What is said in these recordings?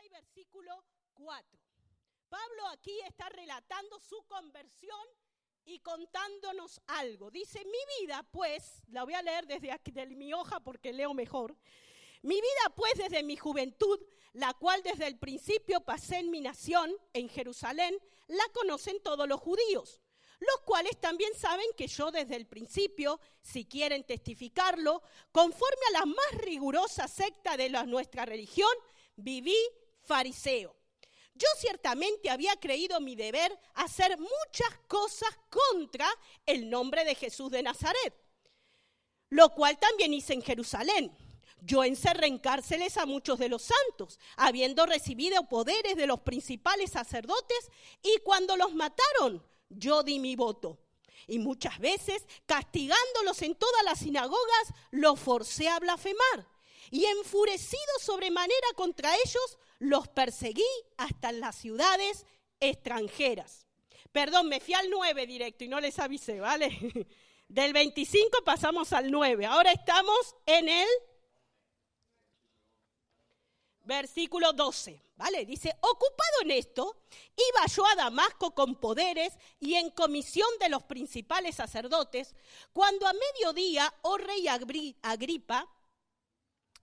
16, versículo 4. Pablo aquí está relatando su conversión y contándonos algo. Dice, mi vida pues, la voy a leer desde aquí, de mi hoja porque leo mejor. Mi vida pues desde mi juventud, la cual desde el principio pasé en mi nación, en Jerusalén, la conocen todos los judíos, los cuales también saben que yo desde el principio, si quieren testificarlo, conforme a la más rigurosa secta de nuestra religión, viví fariseo. Yo ciertamente había creído mi deber hacer muchas cosas contra el nombre de Jesús de Nazaret, lo cual también hice en Jerusalén. Yo encerré en cárceles a muchos de los santos, habiendo recibido poderes de los principales sacerdotes, y cuando los mataron, yo di mi voto. Y muchas veces, castigándolos en todas las sinagogas, los forcé a blasfemar. Y enfurecido sobremanera contra ellos, los perseguí hasta en las ciudades extranjeras. Perdón, me fui al 9 directo y no les avisé, ¿vale? Del 25 pasamos al 9. Ahora estamos en el versículo 12, ¿vale? Dice, ocupado en esto, iba yo a Damasco con poderes y en comisión de los principales sacerdotes, cuando a mediodía, oh rey Agripa,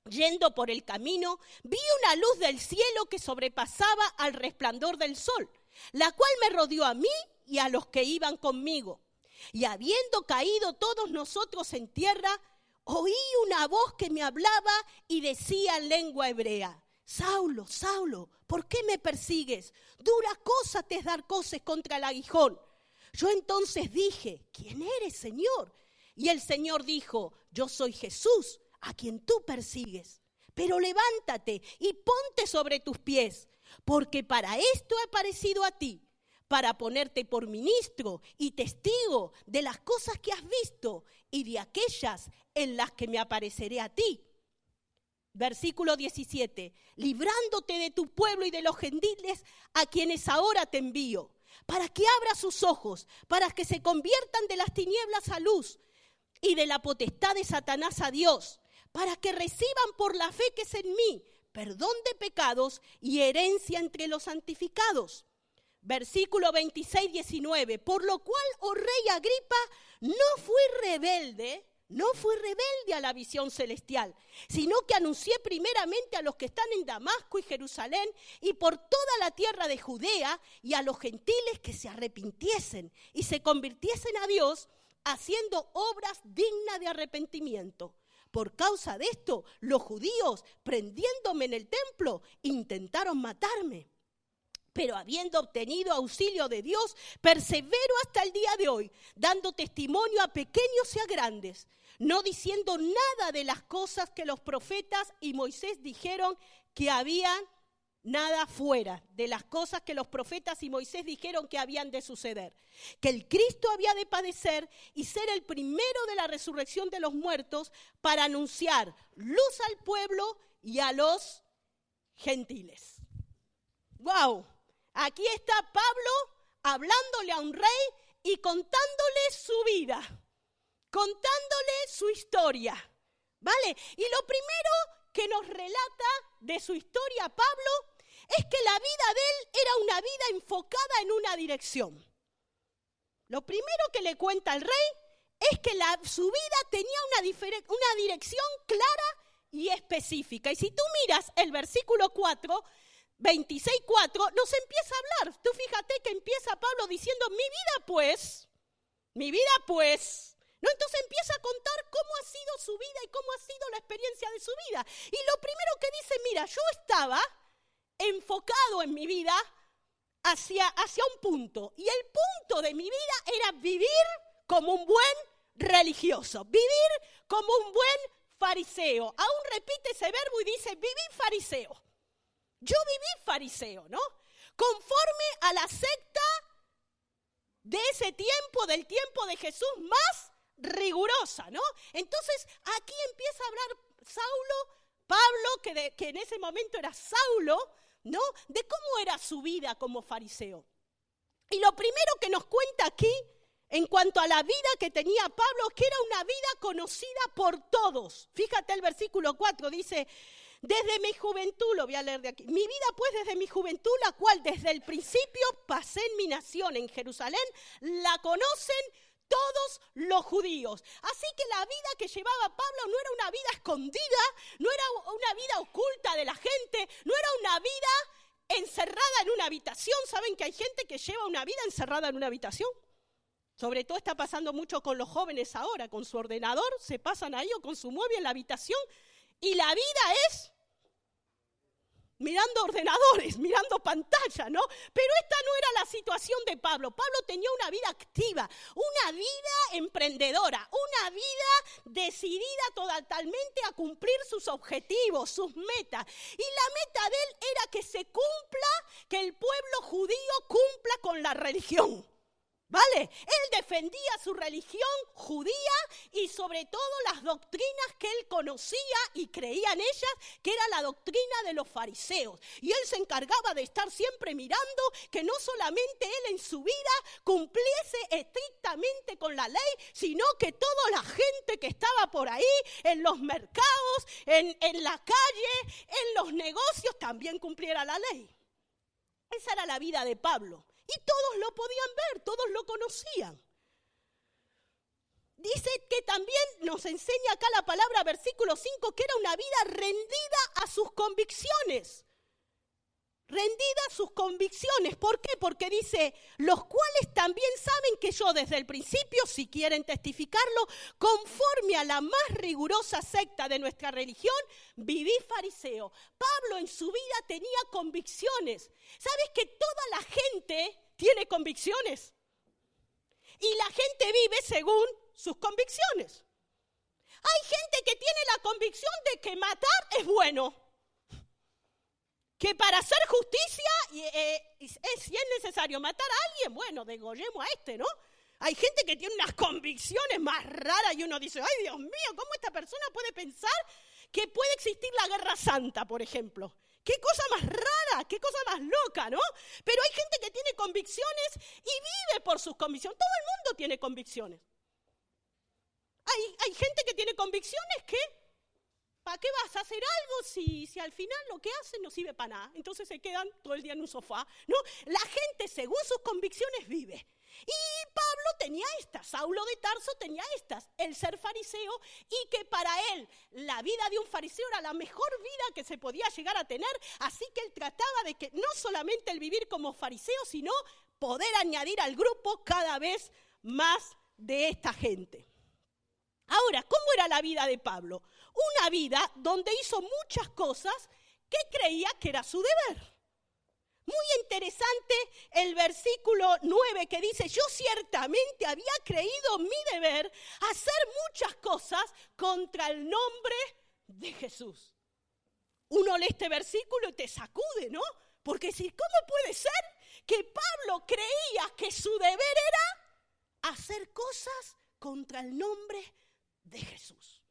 yendo por el camino, vi una luz del cielo que sobrepasaba al resplandor del sol, la cual me rodeó a mí y a los que iban conmigo. Y habiendo caído todos nosotros en tierra, oí una voz que me hablaba y decía en lengua hebrea, Saulo, Saulo, ¿por qué me persigues? Dura cosa te es dar coces contra el aguijón. Yo entonces dije, ¿quién eres, Señor? Y el Señor dijo, yo soy Jesús, a quien tú persigues. Pero levántate y ponte sobre tus pies, porque para esto he aparecido a ti, para ponerte por ministro y testigo de las cosas que has visto y de aquellas en las que me apareceré a ti. Versículo 17, librándote de tu pueblo y de los gentiles a quienes ahora te envío, para que abras sus ojos, para que se conviertan de las tinieblas a luz y de la potestad de Satanás a Dios, para que reciban por la fe que es en mí perdón de pecados y herencia entre los santificados. Versículo 26, 19, por lo cual, oh rey Agripa, no fui rebelde a la visión celestial, sino que anuncié primeramente a los que están en Damasco y Jerusalén y por toda la tierra de Judea y a los gentiles que se arrepintiesen y se convirtiesen a Dios, haciendo obras dignas de arrepentimiento. Por causa de esto, los judíos, prendiéndome en el templo, intentaron matarme. Pero habiendo obtenido auxilio de Dios, persevero hasta el día de hoy, dando testimonio a pequeños y a grandes, no diciendo nada de las cosas que los profetas y Moisés dijeron que habían, nada fuera de las cosas que los profetas y Moisés dijeron que habían de suceder. Que el Cristo había de padecer y ser el primero de la resurrección de los muertos para anunciar luz al pueblo y a los gentiles. ¡Wow! Aquí está Pablo hablándole a un rey y contándole su vida, contándole su historia, ¿vale? Y lo primero que nos relata de su historia Pablo es que la vida de él era una vida enfocada en una dirección. Lo primero que le cuenta al rey es que su vida tenía una dirección clara y específica. Y si tú miras el versículo 4, 26:4, nos empieza a hablar. Tú fíjate que empieza Pablo diciendo, mi vida pues, ¿no? Entonces empieza a contar cómo ha sido su vida y cómo ha sido la experiencia de su vida. Y lo primero que dice, mira, yo estaba enfocado en mi vida hacia un punto. Y el punto de mi vida era vivir como un buen religioso, vivir como un buen fariseo. Aún repite ese verbo y dice, viví fariseo. Yo viví fariseo, ¿no? Conforme a la secta de ese tiempo, del tiempo de Jesús, más rigurosa, ¿no? Entonces, aquí empieza a hablar Pablo, que en ese momento era Saulo, ¿no? De cómo era su vida como fariseo. Y lo primero que nos cuenta aquí, en cuanto a la vida que tenía Pablo, que era una vida conocida por todos. Fíjate el versículo 4, dice, Desde mi juventud, lo voy a leer de aquí. Mi vida pues desde mi juventud, la cual desde el principio pasé en mi nación, en Jerusalén, la conocen todos los judíos. Así que la vida que llevaba Pablo no era una vida escondida, no era una vida oculta de la gente, no era una vida encerrada en una habitación. ¿Saben que hay gente que lleva una vida encerrada en una habitación? Sobre todo está pasando mucho con los jóvenes ahora, con su ordenador, se pasan ahí o con su móvil en la habitación y la vida es mirando ordenadores, mirando pantalla, ¿no? Pero esta no era la situación de Pablo. Pablo tenía una vida activa, una vida emprendedora, una vida decidida totalmente a cumplir sus objetivos, sus metas. Y la meta de él era que se cumpla, que el pueblo judío cumpla con la religión. ¿Vale? Él defendía su religión judía y sobre todo las doctrinas que él conocía y creía en ellas, que era la doctrina de los fariseos. Y él se encargaba de estar siempre mirando que no solamente él en su vida cumpliese estrictamente con la ley, sino que toda la gente que estaba por ahí, en los mercados, en la calle, en los negocios, también cumpliera la ley. Esa era la vida de Pablo. Y todos lo podían ver, todos lo conocían. Dice que también nos enseña acá la palabra, versículo 5, que era una vida rendida a sus convicciones. Rendida a sus convicciones. ¿Por qué? Porque dice, los cuales también saben que yo desde el principio, si quieren testificarlo, conforme a la más rigurosa secta de nuestra religión, viví fariseo. Pablo en su vida tenía convicciones. ¿Sabes que toda la gente tiene convicciones? Y la gente vive según sus convicciones. Hay gente que tiene la convicción de que matar es bueno. Que para hacer justicia, si es necesario matar a alguien, bueno, degollemos a este, ¿no? Hay gente que tiene unas convicciones más raras y uno dice, ay Dios mío, ¿cómo esta persona puede pensar que puede existir la guerra santa, por ejemplo? Qué cosa más rara, qué cosa más loca, ¿no? Pero hay gente que tiene convicciones y vive por sus convicciones. Todo el mundo tiene convicciones. Hay gente que tiene convicciones que, ¿para qué vas a hacer algo si al final lo que hacen no sirve para nada? Entonces se quedan todo el día en un sofá, ¿no? La gente según sus convicciones vive. Y Pablo tenía estas, Saulo de Tarso tenía estas, el ser fariseo, y que para él la vida de un fariseo era la mejor vida que se podía llegar a tener, así que él trataba de que no solamente el vivir como fariseo, sino poder añadir al grupo cada vez más de esta gente. Ahora, ¿cómo era la vida de Pablo? Una vida donde hizo muchas cosas que creía que era su deber. Muy interesante el versículo 9 que dice, yo ciertamente había creído mi deber hacer muchas cosas contra el nombre de Jesús. Uno lee este versículo y te sacude, ¿no? Porque si, ¿cómo puede ser que Pablo creía que su deber era hacer cosas contra el nombre de Jesús?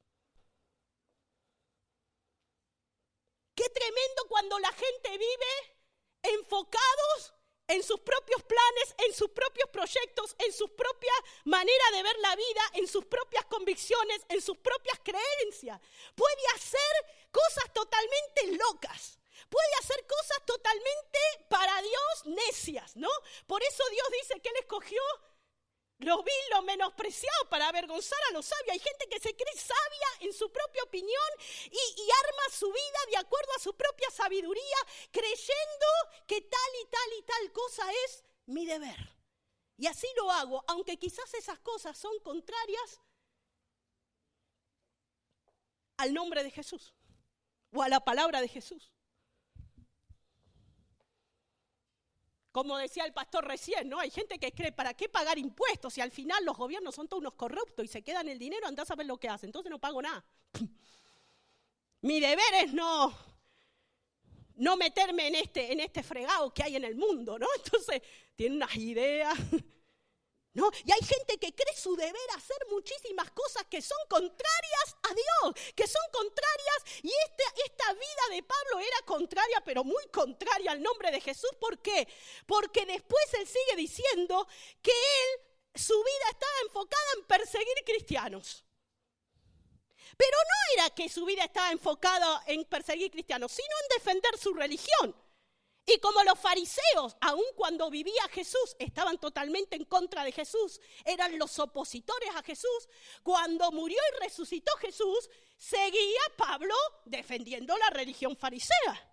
Qué tremendo cuando la gente vive enfocados en sus propios planes, en sus propios proyectos, en su propia manera de ver la vida, en sus propias convicciones, en sus propias creencias. Puede hacer cosas totalmente locas. Puede hacer cosas totalmente para Dios necias, ¿no? Por eso Dios dice que Él escogió lo vil, lo menospreciado para avergonzar a los sabios. Hay gente que se cree sabia en su propia opinión y arma su vida de acuerdo a su propia sabiduría, creyendo que tal y tal y tal cosa es mi deber. Y así lo hago, aunque quizás esas cosas son contrarias al nombre de Jesús o a la palabra de Jesús. Como decía el pastor recién, ¿no? Hay gente que cree, ¿para qué pagar impuestos? Si al final los gobiernos son todos unos corruptos y se quedan el dinero, andás a ver lo que hacen. Entonces no pago nada. Mi deber es no meterme en este fregado que hay en el mundo, ¿no? Entonces tiene unas ideas, ¿no? Y hay gente que cree su deber hacer muchísimas cosas que son contrarias a Dios, que son contrarias, y esta vida de Pablo era contraria, pero muy contraria al nombre de Jesús. ¿Por qué? Porque después él sigue diciendo que su vida estaba enfocada en perseguir cristianos. Pero no era que su vida estaba enfocada en perseguir cristianos, sino en defender su religión. Y como los fariseos, aun cuando vivía Jesús, estaban totalmente en contra de Jesús, eran los opositores a Jesús, cuando murió y resucitó Jesús, seguía Pablo defendiendo la religión farisea.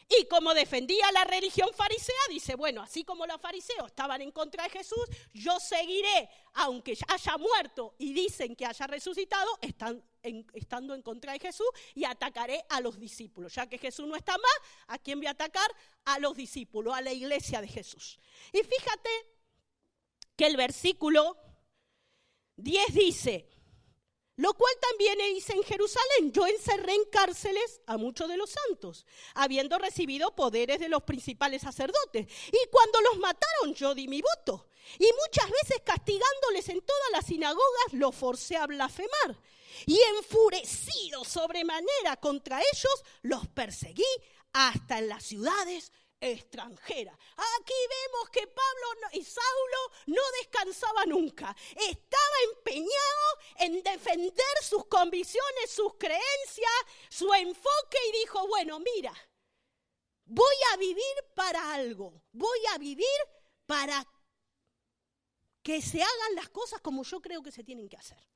Y como defendía la religión farisea, dice, bueno, así como los fariseos estaban en contra de Jesús, yo seguiré, aunque haya muerto y dicen que haya resucitado, estando en contra de Jesús, y atacaré a los discípulos. Ya que Jesús no está más, ¿a quién voy a atacar? A los discípulos, a la iglesia de Jesús. Y fíjate que el versículo 10 dice, lo cual también hice en Jerusalén. Yo encerré en cárceles a muchos de los santos, habiendo recibido poderes de los principales sacerdotes. Y cuando los mataron, yo di mi voto. Y muchas veces castigándoles en todas las sinagogas, los forcé a blasfemar. Y enfurecido sobremanera contra ellos, los perseguí hasta en las ciudades extranjeras. Aquí vemos que Pablo y Saulo no descansaban nunca. Estaba empeñado en defender sus convicciones, sus creencias, su enfoque, y dijo, bueno, mira, voy a vivir para algo. Voy a vivir para que se hagan las cosas como yo creo que se tienen que hacer.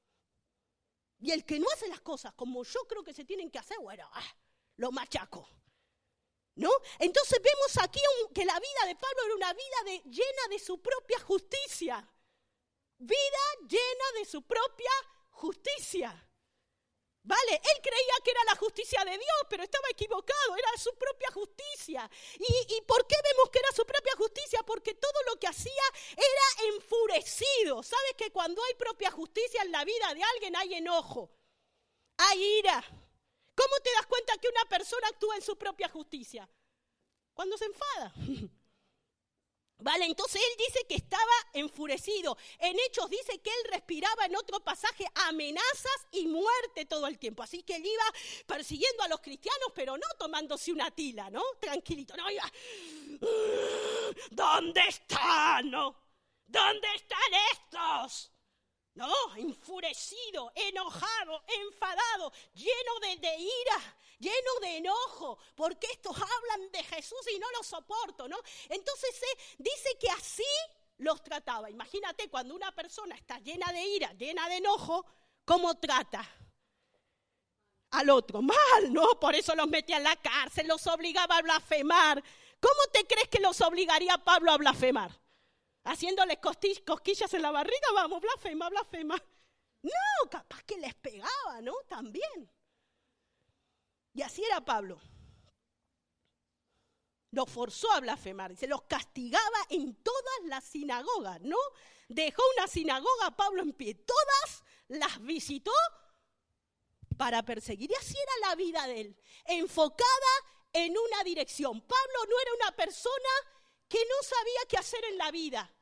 Y el que no hace las cosas como yo creo que se tienen que hacer, bueno, lo machaco. ¿No? Entonces vemos aquí que la vida de Pablo era una vida llena de su propia justicia. Vida llena de su propia justicia. ¿Vale? Él creía que era la justicia de Dios, pero estaba equivocado, era su propia justicia. ¿Y por qué vemos que era su propia justicia? Porque todo lo que hacía era enfurecido. ¿Sabes que cuando hay propia justicia en la vida de alguien hay enojo? Hay ira. ¿Cómo te das cuenta que una persona actúa en su propia justicia? Cuando se enfada. Vale, entonces él dice que estaba enfurecido. En Hechos dice que él respiraba en otro pasaje amenazas y muerte todo el tiempo. Así que él iba persiguiendo a los cristianos, pero no tomándose una tila, ¿no? Tranquilito, no iba. ¿Dónde están? ¿No? ¿Dónde están estos? No, enfurecido, enojado, enfadado, lleno de ira, lleno de enojo, porque estos hablan de Jesús y no los soporto, ¿no? Entonces dice que así los trataba. Imagínate cuando una persona está llena de ira, llena de enojo, ¿cómo trata al otro? Mal, ¿no? Por eso los metía en la cárcel, los obligaba a blasfemar. ¿Cómo te crees que los obligaría Pablo a blasfemar? Haciéndoles cosquillas en la barriga, vamos, blasfema, blasfema. No, capaz que les pegaba, ¿no? También. Y así era Pablo. Los forzó a blasfemar, se los castigaba en todas las sinagogas, ¿no? Dejó una sinagoga Pablo en pie, todas las visitó para perseguir. Y así era la vida de él, enfocada en una dirección. Pablo no era una persona que no sabía qué hacer en la vida.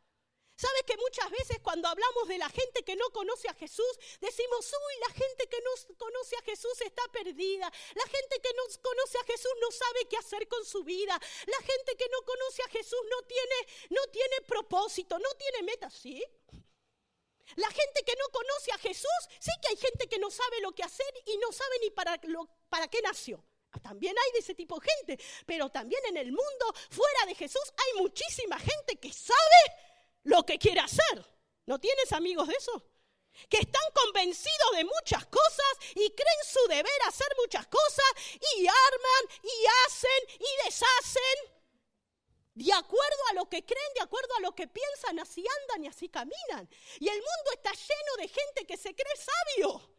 ¿Sabes que muchas veces cuando hablamos de la gente que no conoce a Jesús, decimos, uy, la gente que no conoce a Jesús está perdida, la gente que no conoce a Jesús no sabe qué hacer con su vida, la gente que no conoce a Jesús no tiene propósito, no tiene meta, ¿sí? La gente que no conoce a Jesús, sí que hay gente que no sabe lo que hacer y no sabe ni para qué nació. También hay de ese tipo de gente, pero también en el mundo, fuera de Jesús, hay muchísima gente que sabe lo que quiere hacer. ¿No tienes amigos de eso? Que están convencidos de muchas cosas y creen su deber hacer muchas cosas y arman y hacen y deshacen de acuerdo a lo que creen, de acuerdo a lo que piensan, así andan y así caminan. Y el mundo está lleno de gente que se cree sabio,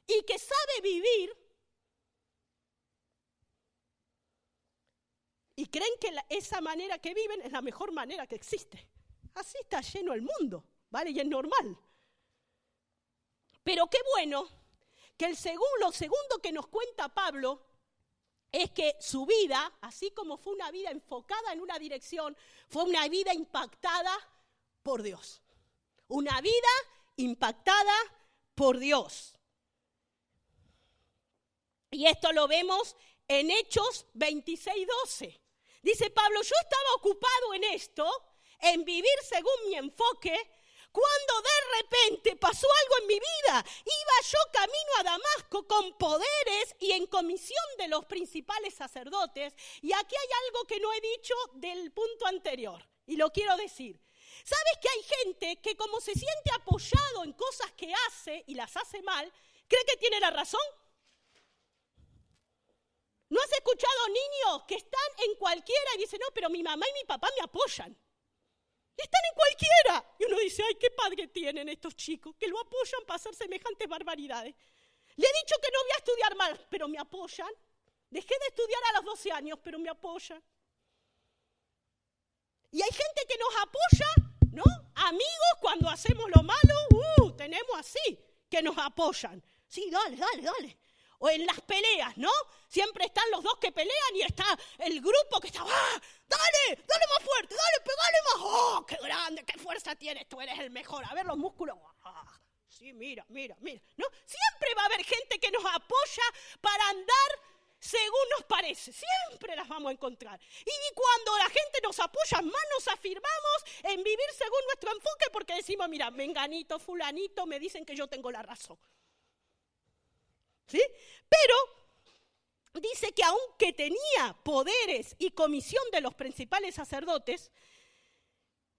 y que sabe vivir y creen que esa manera que viven es la mejor manera que existe. Así está lleno el mundo, ¿vale? Y es normal. Pero qué bueno que lo segundo que nos cuenta Pablo es que su vida, así como fue una vida enfocada en una dirección, fue una vida impactada por Dios. Una vida impactada por Dios. Y esto lo vemos en Hechos 26:12. Dice Pablo, yo estaba ocupado en esto, en vivir según mi enfoque, cuando de repente pasó algo en mi vida. Iba yo camino a Damasco con poderes y en comisión de los principales sacerdotes. Y aquí hay algo que no he dicho del punto anterior, y lo quiero decir. ¿Sabes que hay gente que como se siente apoyado en cosas que hace y las hace mal, cree que tiene la razón? ¿No has escuchado niños que están en cualquiera y dicen, no, pero mi mamá y mi papá me apoyan? Y están en cualquiera. Y uno dice, ay, qué padre tienen estos chicos, que lo apoyan para hacer semejantes barbaridades. Le he dicho que no voy a estudiar más, pero me apoyan. Dejé de estudiar a los 12 años, pero me apoyan. Y hay gente que nos apoya, ¿no? Amigos, cuando hacemos lo malo, tenemos así, que nos apoyan. Sí, dale. O en las peleas, ¿no? Siempre están los dos que pelean y está el grupo que está, dale más fuerte, dale, pegale más. ¡Oh, qué grande, qué fuerza tienes, tú eres el mejor! A ver los músculos. Sí, mira, ¿no? Siempre va a haber gente que nos apoya para andar según nos parece. Siempre las vamos a encontrar. Y cuando la gente nos apoya, más nos afirmamos en vivir según nuestro enfoque porque decimos, mira, menganito, fulanito, me dicen que yo tengo la razón. ¿Sí? Pero dice que aunque tenía poderes y comisión de los principales sacerdotes,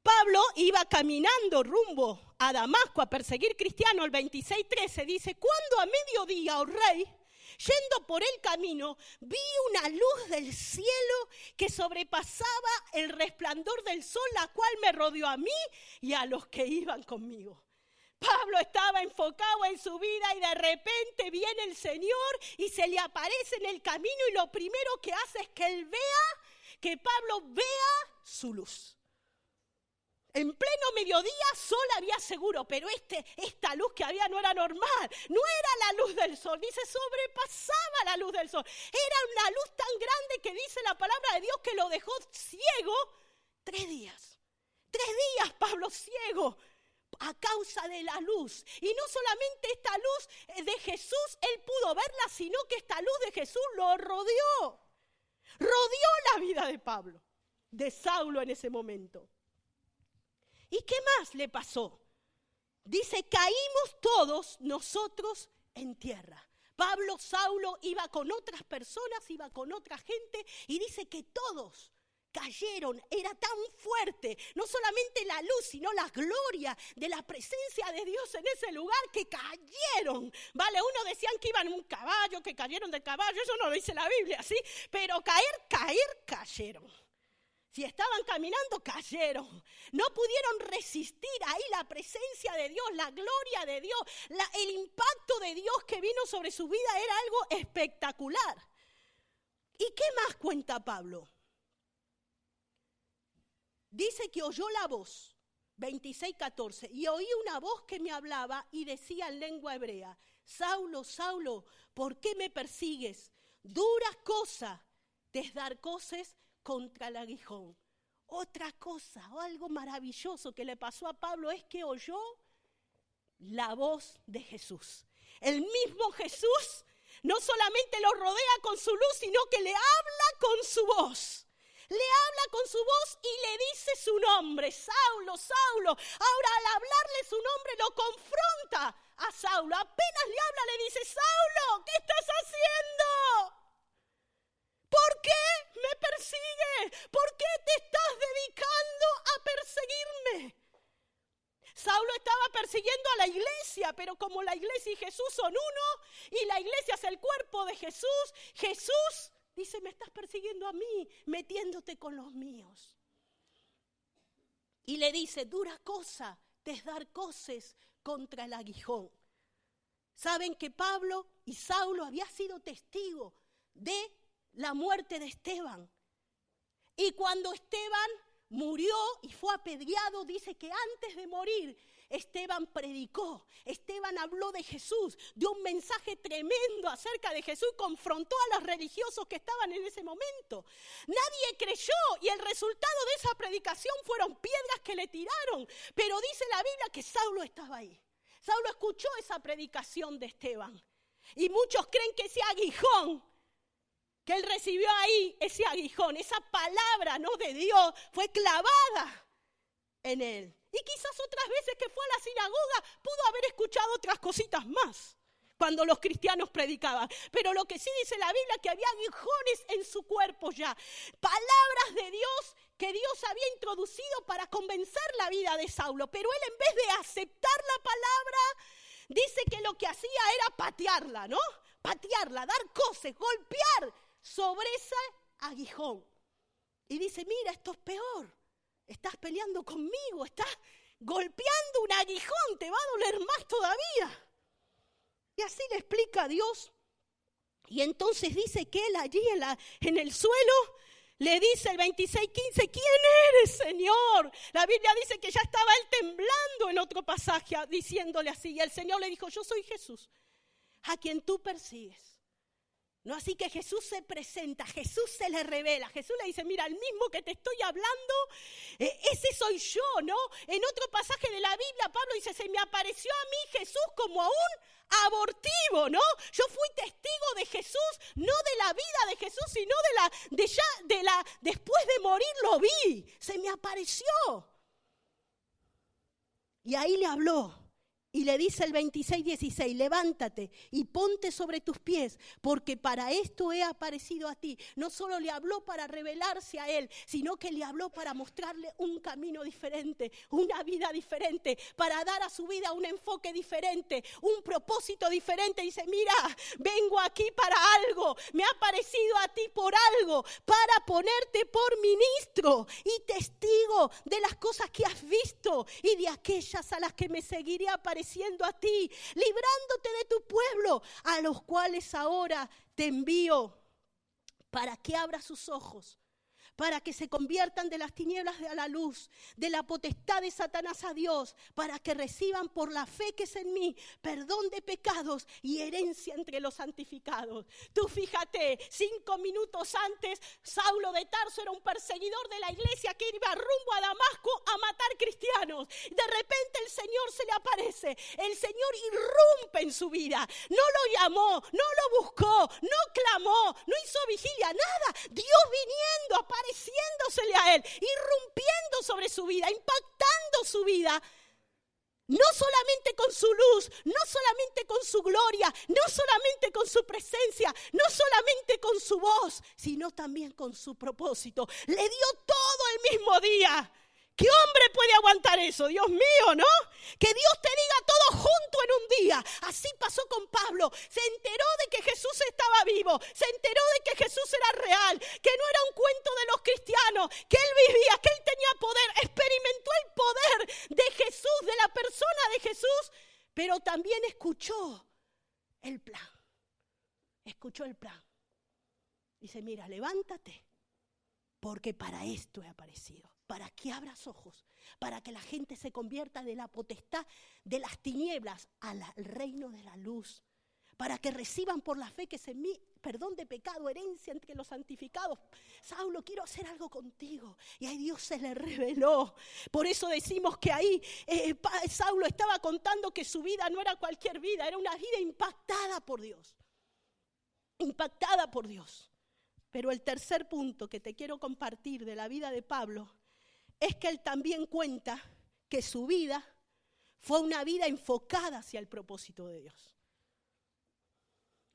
Pablo iba caminando rumbo a Damasco a perseguir cristianos. El 26:13 dice, cuando a mediodía, oh rey, yendo por el camino, vi una luz del cielo que sobrepasaba el resplandor del sol, la cual me rodeó a mí y a los que iban conmigo. Pablo estaba enfocado en su vida y de repente viene el Señor y se le aparece en el camino y lo primero que hace es que Pablo vea su luz. En pleno mediodía sol había seguro, pero esta luz que había no era normal, no era la luz del sol, dice sobrepasaba la luz del sol. Era una luz tan grande que dice la palabra de Dios que lo dejó ciego 3 días. 3 días Pablo ciego a causa de la luz. Y no solamente esta luz de Jesús, él pudo verla, sino que esta luz de Jesús lo rodeó. Rodeó la vida de Pablo, de Saulo en ese momento. ¿Y qué más le pasó? Dice, caímos todos nosotros en tierra. Pablo, Saulo, iba con otras personas, iba con otra gente, y dice que todos cayeron. Era tan fuerte, no solamente la luz, sino la gloria de la presencia de Dios en ese lugar, que cayeron. Vale, uno decían que iban en un caballo, que cayeron del caballo, eso no lo dice la Biblia, ¿sí? Pero cayeron. Si estaban caminando, cayeron. No pudieron resistir ahí la presencia de Dios, la gloria de Dios, el impacto de Dios que vino sobre su vida era algo espectacular. ¿Y qué más cuenta Pablo? Dice que oyó la voz, 26:14, y oí una voz que me hablaba y decía en lengua hebrea, Saulo, Saulo, ¿por qué me persigues? Dura cosa te es dar coces contra el aguijón. Otra cosa, o algo maravilloso que le pasó a Pablo es que oyó la voz de Jesús. El mismo Jesús no solamente lo rodea con su luz, sino que le habla con su voz. Le habla con su voz y le dice su nombre, Saulo, Saulo. Ahora al hablarle su nombre lo confronta a Saulo. Apenas le habla, le dice, Saulo, ¿qué estás haciendo? ¿Por qué me persigues? ¿Por qué te estás dedicando a perseguirme? Saulo estaba persiguiendo a la iglesia, pero como la iglesia y Jesús son uno, y la iglesia es el cuerpo de Jesús, Jesús dice, me estás persiguiendo a mí, metiéndote con los míos. Y le dice, dura cosa te es dar coces contra el aguijón. Saben que Pablo y Saulo habían sido testigos de la muerte de Esteban. Y cuando Esteban murió y fue apedreado, dice que antes de morir, Esteban predicó, Esteban habló de Jesús, dio un mensaje tremendo acerca de Jesús, confrontó a los religiosos que estaban en ese momento. Nadie creyó y el resultado de esa predicación fueron piedras que le tiraron, pero dice la Biblia que Saulo estaba ahí. Saulo escuchó esa predicación de Esteban y muchos creen que ese aguijón que él recibió ahí, ese aguijón, esa palabra, ¿no?, de Dios, fue clavada en él. Y quizás otras veces que fue a la sinagoga pudo haber escuchado otras cositas más cuando los cristianos predicaban. Pero lo que sí dice la Biblia es que había aguijones en su cuerpo ya. Palabras de Dios que Dios había introducido para convencer la vida de Saulo. Pero él, en vez de aceptar la palabra, dice que lo que hacía era patearla, ¿no? Patearla, dar coces, golpear sobre ese aguijón. Y dice, mira, esto es peor. Estás peleando conmigo, estás golpeando un aguijón, te va a doler más todavía. Y así le explica a Dios. Y entonces dice que él allí en el suelo le dice el 26:15, ¿quién eres, Señor? La Biblia dice que ya estaba él temblando en otro pasaje, diciéndole así. Y el Señor le dijo, yo soy Jesús, a quien tú persigues. No, así que Jesús se presenta, Jesús se le revela, Jesús le dice, mira, el mismo que te estoy hablando, ese soy yo, ¿no? En otro pasaje de la Biblia, Pablo dice, se me apareció a mí Jesús como a un abortivo, ¿no? Yo fui testigo de Jesús, no de la vida de Jesús, sino después de morir lo vi, se me apareció. Y ahí le habló. Y le dice el 26:16, levántate y ponte sobre tus pies, porque para esto he aparecido a ti. No solo le habló para revelarse a él, sino que le habló para mostrarle un camino diferente, una vida diferente, para dar a su vida un enfoque diferente, un propósito diferente. Dice, mira, vengo aquí para algo, me ha aparecido a ti por algo, para ponerte por ministro y testigo de las cosas que has visto y de aquellas a las que me seguiré apareciendo a ti, librándote de tu pueblo, a los cuales ahora te envío para que abras sus ojos, para que se conviertan de las tinieblas a la luz, de la potestad de Satanás a Dios, para que reciban por la fe que es en mí perdón de pecados y herencia entre los santificados. Tú fíjate, 5 minutos antes, Saulo de Tarso era un perseguidor de la iglesia que iba rumbo a Damasco a matar cristianos. De repente el Señor se le aparece, el Señor irrumpe en su vida. No lo llamó, no lo buscó, no clamó, no hizo vigilia, nada. Dios viniendo, apareciéndosele a él, irrumpiendo sobre su vida, impactando su vida, no solamente con su luz, no solamente con su gloria, no solamente con su presencia, no solamente con su voz, sino también con su propósito. Le dio todo el mismo día. ¿Qué hombre puede aguantar eso? Dios mío, ¿no? Que Dios te diga todo junto en un día. Así pasó con Pablo. Se enteró de que Jesús estaba vivo. Se enteró de que Jesús era real. Que no era un cuento de los cristianos. Que él vivía, que él tenía poder. Experimentó el poder de Jesús, de la persona de Jesús. Pero también escuchó el plan. Escuchó el plan. Dice, mira, levántate. Porque para esto he aparecido. Para que abras ojos, para que la gente se convierta de la potestad de las tinieblas al reino de la luz, para que reciban por la fe que es en mí perdón de pecado, herencia entre los santificados. Saulo, quiero hacer algo contigo. Y ahí Dios se le reveló. Por eso decimos que ahí Saulo estaba contando que su vida no era cualquier vida, era una vida impactada por Dios. Impactada por Dios. Pero el tercer punto que te quiero compartir de la vida de Pablo es que él también cuenta que su vida fue una vida enfocada hacia el propósito de Dios.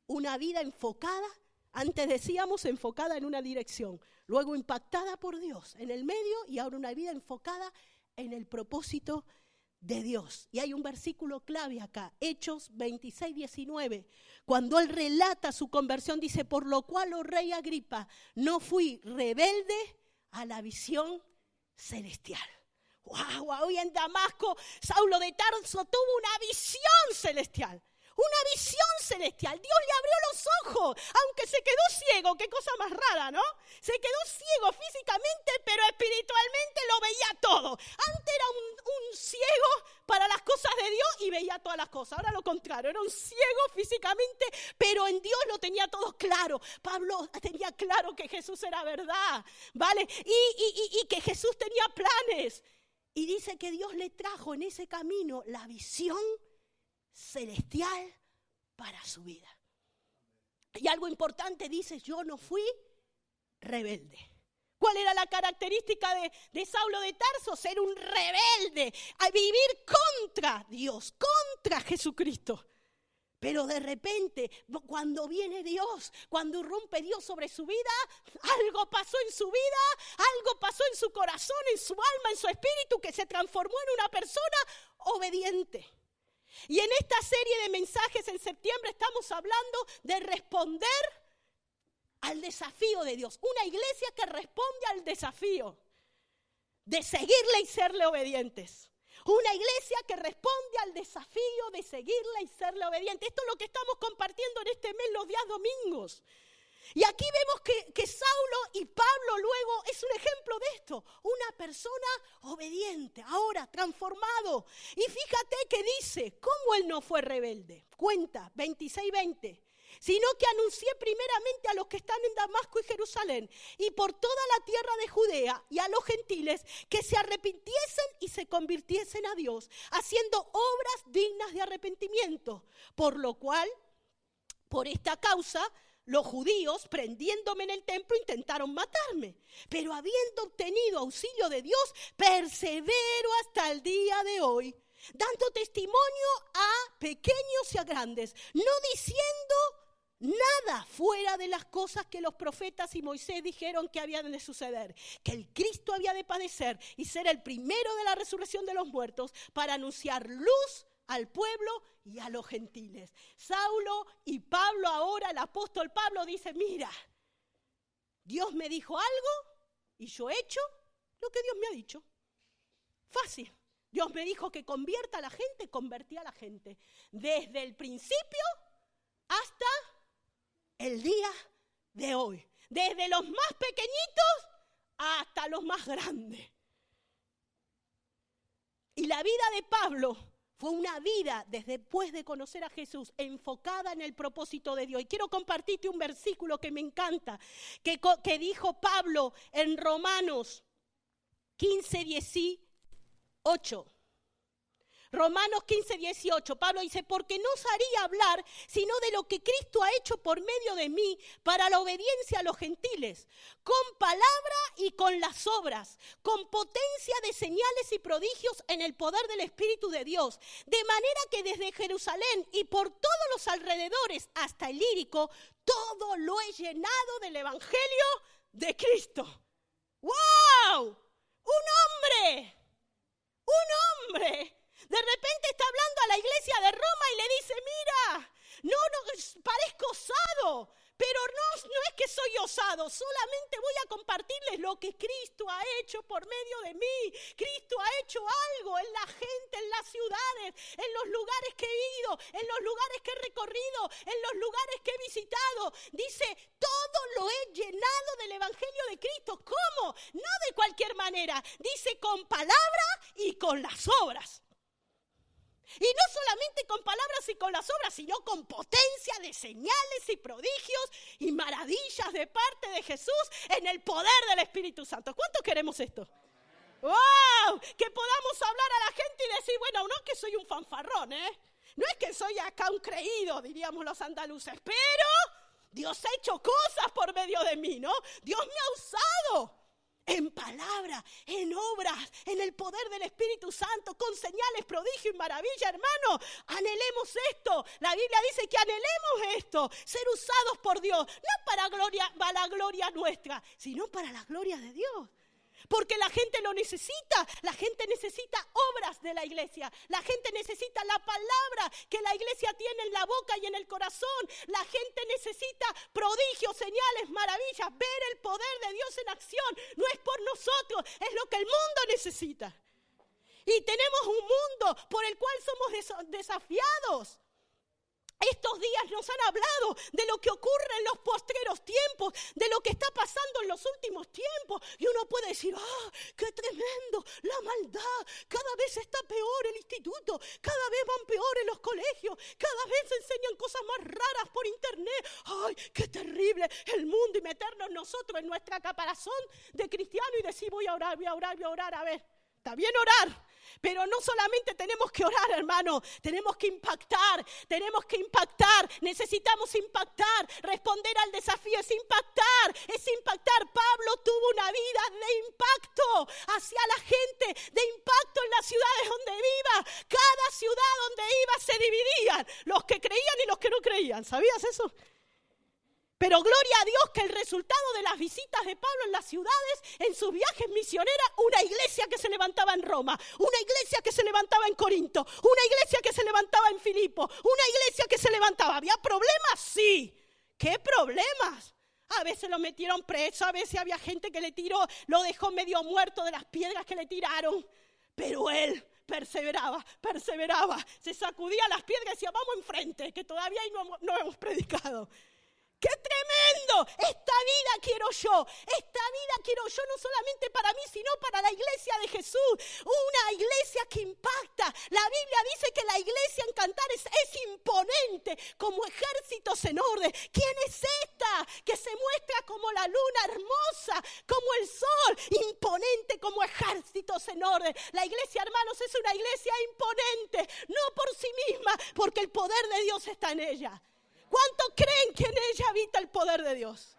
Una vida enfocada, antes decíamos enfocada en una dirección, luego impactada por Dios en el medio y ahora una vida enfocada en el propósito de Dios. Y hay un versículo clave acá, Hechos 26:19. Cuando él relata su conversión dice, por lo cual, oh rey Agripa, no fui rebelde a la visión celestial. Wow, hoy en Damasco, Saulo de Tarso tuvo una visión celestial. Una visión celestial. Dios le abrió los ojos, aunque se quedó ciego. Qué cosa más rara, ¿no? Se quedó ciego físicamente, pero espiritualmente lo veía todo. Antes era un ciego para las cosas de Dios y veía todas las cosas. Ahora lo contrario, era un ciego físicamente, pero en Dios lo tenía todo claro. Pablo tenía claro que Jesús era verdad, ¿vale? Y que Jesús tenía planes. Y dice que Dios le trajo en ese camino la visión celestial para su vida. Y algo importante dice, yo no fui rebelde. ¿Cuál era la característica de Saulo de Tarso? Ser un rebelde, a vivir contra Dios, contra Jesucristo. Pero de repente, cuando viene Dios, cuando irrumpe Dios sobre su vida, algo pasó en su vida, algo pasó en su corazón, en su alma, en su espíritu, que se transformó en una persona obediente. Y en esta serie de mensajes en septiembre estamos hablando de responder al desafío de Dios. Una iglesia que responde al desafío de seguirle y serle obedientes. Una iglesia que responde al desafío de seguirle y serle obediente. Esto es lo que estamos compartiendo en este mes, los días domingos. Y aquí vemos que Saulo y Pablo luego es un ejemplo de esto. Una persona obediente, ahora transformado. Y fíjate que dice, ¿cómo él no fue rebelde? Cuenta, 26:20. Sino que anuncié primeramente a los que están en Damasco y Jerusalén y por toda la tierra de Judea y a los gentiles que se arrepintiesen y se convirtiesen a Dios, haciendo obras dignas de arrepentimiento. Por lo cual, por esta causa, los judíos, prendiéndome en el templo, intentaron matarme. Pero habiendo obtenido auxilio de Dios, persevero hasta el día de hoy, dando testimonio a pequeños y a grandes, no diciendo nada fuera de las cosas que los profetas y Moisés dijeron que habían de suceder, que el Cristo había de padecer y ser el primero de la resurrección de los muertos para anunciar luz al pueblo y a los gentiles. Saulo y Pablo ahora, el apóstol Pablo dice, mira, Dios me dijo algo y yo he hecho lo que Dios me ha dicho. Fácil. Dios me dijo que convierta a la gente, convertí a la gente. Desde el principio hasta el día de hoy. Desde los más pequeñitos hasta los más grandes. Y la vida de Pablo fue una vida después de conocer a Jesús, enfocada en el propósito de Dios. Y quiero compartirte un versículo que me encanta, que dijo Pablo en Romanos 15:18. Romanos 15:18, Pablo dice, porque no os haría hablar sino de lo que Cristo ha hecho por medio de mí para la obediencia a los gentiles, con palabra y con las obras, con potencia de señales y prodigios en el poder del Espíritu de Dios, de manera que desde Jerusalén y por todos los alrededores hasta el Ilírico, todo lo he llenado del Evangelio de Cristo. ¡Wow! ¡Un hombre! De repente está hablando a la iglesia de Roma y le dice, mira, no parezco osado, pero no es que soy osado, solamente voy a compartirles lo que Cristo ha hecho por medio de mí. Cristo ha hecho algo en la gente, en las ciudades, en los lugares que he ido, en los lugares que he recorrido, en los lugares que he visitado. Dice, todo lo he llenado del Evangelio de Cristo. ¿Cómo? No de cualquier manera. Dice, con palabra y con las obras. Y no solamente con palabras y con las obras, sino con potencia de señales y prodigios y maravillas de parte de Jesús en el poder del Espíritu Santo. ¿Cuántos queremos esto? ¡Wow! Que podamos hablar a la gente y decir, bueno, no es que soy un fanfarrón, no es que soy acá un creído, diríamos los andaluces, pero Dios ha hecho cosas por medio de mí, ¿no? Dios me ha usado. En palabra, en obras, en el poder del Espíritu Santo, con señales, prodigio y maravilla, hermano. Anhelemos esto. La Biblia dice que anhelemos esto, ser usados por Dios, no para la gloria nuestra, sino para la gloria de Dios. Porque la gente lo necesita, la gente necesita obras de la iglesia, la gente necesita la palabra que la iglesia tiene en la boca y en el corazón, la gente necesita prodigios, señales, maravillas, ver el poder de Dios en acción, no es por nosotros, es lo que el mundo necesita. Y tenemos un mundo por el cual somos desafiados. Estos días nos han hablado de lo que ocurre en los postreros tiempos, de lo que está pasando en los últimos tiempos. Y uno puede decir, qué tremendo, la maldad, cada vez está peor el instituto, cada vez van peor en los colegios, cada vez se enseñan cosas más raras por internet. ¡Ay, qué terrible el mundo! Y meternos nosotros en nuestra caparazón de cristiano y decir, voy a orar, a ver. Está bien orar, pero no solamente tenemos que orar, hermano, tenemos que impactar, necesitamos impactar, responder al desafío es impactar. Pablo tuvo una una vida de impacto hacia la gente, de impacto en las ciudades donde viva. Cada ciudad donde iba se dividían, los que creían y los que no creían. ¿Sabías eso? Pero gloria a Dios que el resultado de las visitas de Pablo en las ciudades, en sus viajes misioneros, una iglesia que se levantaba en Roma, una iglesia que se levantaba en Corinto, una iglesia que se levantaba en Filipo, una iglesia que se levantaba. ¿Había problemas? Sí. ¿Qué problemas? A veces lo metieron preso, a veces había gente que le tiró, lo dejó medio muerto de las piedras que le tiraron. Pero él perseveraba, se sacudía las piedras y decía, vamos enfrente, que todavía no hemos predicado. ¡Qué tremendo! Esta vida quiero yo no solamente para mí, sino para la iglesia de Jesús. Una iglesia que impacta. La Biblia dice que la iglesia en Cantares es imponente, como ejércitos en orden. ¿Quién es esta? Que se muestra como la luna hermosa, como el sol, imponente como ejércitos en orden. La iglesia, hermanos, es una iglesia imponente, no por sí misma, porque el poder de Dios está en ella. ¿Cuántos creen que en ella habita el poder de Dios?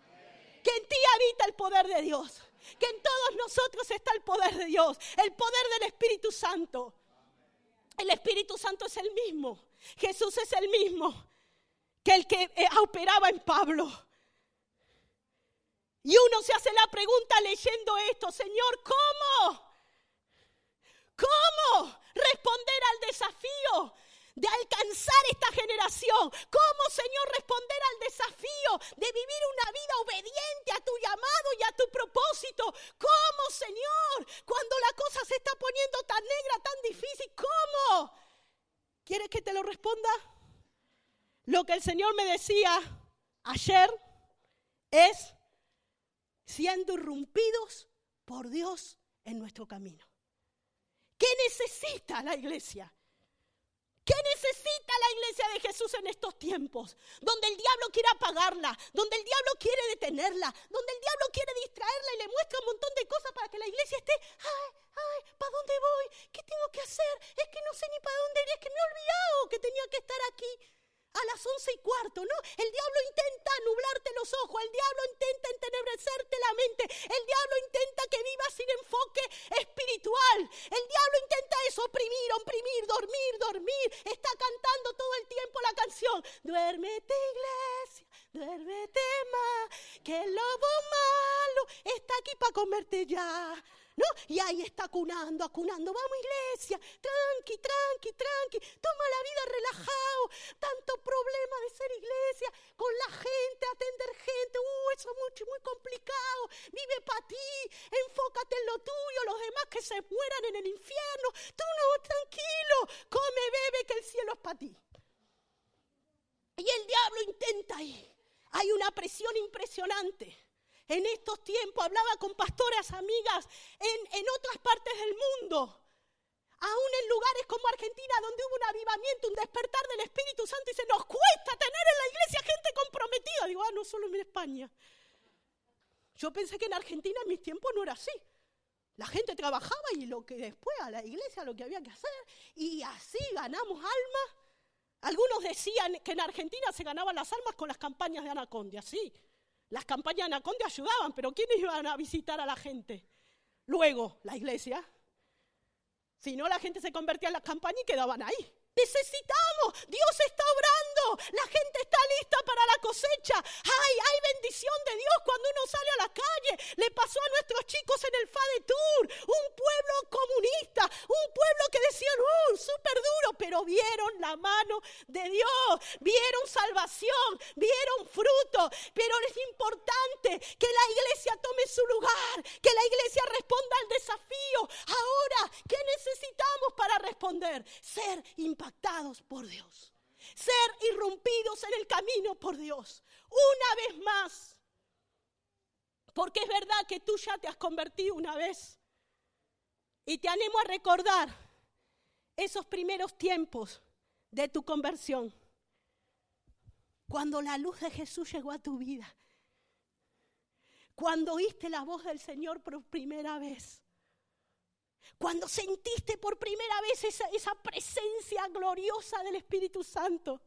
Que en ti habita el poder de Dios. Que en todos nosotros está el poder de Dios. El poder del Espíritu Santo. El Espíritu Santo es el mismo. Jesús es el mismo que el que operaba en Pablo. Y uno se hace la pregunta leyendo esto. Señor, ¿cómo? ¿Cómo responder al desafío de alcanzar esta generación? ¿Cómo, Señor, responder al desafío de vivir una vida obediente a tu llamado y a tu propósito? ¿Cómo, Señor, cuando la cosa se está poniendo tan negra, tan difícil? ¿Cómo? ¿Quieres que te lo responda? Lo que el Señor me decía ayer es siendo irrumpidos por Dios en nuestro camino. ¿Qué necesita la iglesia? ¿Qué necesita la iglesia de Jesús en estos tiempos? Donde el diablo quiere apagarla, donde el diablo quiere detenerla, donde el diablo quiere distraerla y le muestra un montón de cosas para que la iglesia esté, ¿para dónde voy? ¿Qué tengo que hacer? Es que no sé ni para dónde ir, es que me he olvidado que tenía que estar aquí a las 11:15, ¿no? El diablo intenta nublarte los ojos, el diablo intenta entenebrecerte la mente, el diablo intenta que vivas sin enfoque espiritual, el diablo intenta eso, oprimir, dormir, está cantando todo el tiempo la canción, duérmete iglesia, duérmete más, que el lobo malo está aquí para comerte ya. ¿No? Y ahí está acunando, vamos iglesia, tranqui, toma la vida relajado, tanto problema de ser iglesia, con la gente, atender gente, eso es muy complicado, vive para ti, enfócate en lo tuyo, los demás que se mueran en el infierno, tú no, tranquilo, come, bebe, que el cielo es para ti. Y el diablo intenta ahí, hay una presión impresionante. En estos tiempos hablaba con pastoras, amigas, en otras partes del mundo, aún en lugares como Argentina, donde hubo un avivamiento, un despertar del Espíritu Santo, y se nos cuesta tener en la iglesia gente comprometida. Digo, no solo en España. Yo pensé que en Argentina en mis tiempos no era así. La gente trabajaba y lo que después a la iglesia lo que había que hacer, y así ganamos almas. Algunos decían que en Argentina se ganaban las almas con las campañas de Anacondia, sí. Las campañas de Anacondia ayudaban, pero ¿quiénes iban a visitar a la gente? Luego, la iglesia. Si no, la gente se convertía en las campañas y quedaban ahí. Necesitamos, Dios está obrando, la gente está lista para la cosecha. Hay bendición de Dios cuando uno sale a la calle. Le pasó a nuestros chicos en el FADE Tour, un pueblo comunista, un pueblo que decían, súper duro, pero vieron la mano de Dios, vieron salvación, vieron fruto. Pero es importante que la iglesia tome su lugar, que la iglesia responda al desafío. Ahora, ¿qué necesitamos para responder? Ser impactados por Dios, ser irrumpidos en el camino por Dios, una vez más, porque es verdad que tú ya te has convertido una vez, y te animo a recordar esos primeros tiempos de tu conversión, cuando la luz de Jesús llegó a tu vida, cuando oíste la voz del Señor por primera vez, cuando sentiste por primera vez esa presencia gloriosa del Espíritu Santo.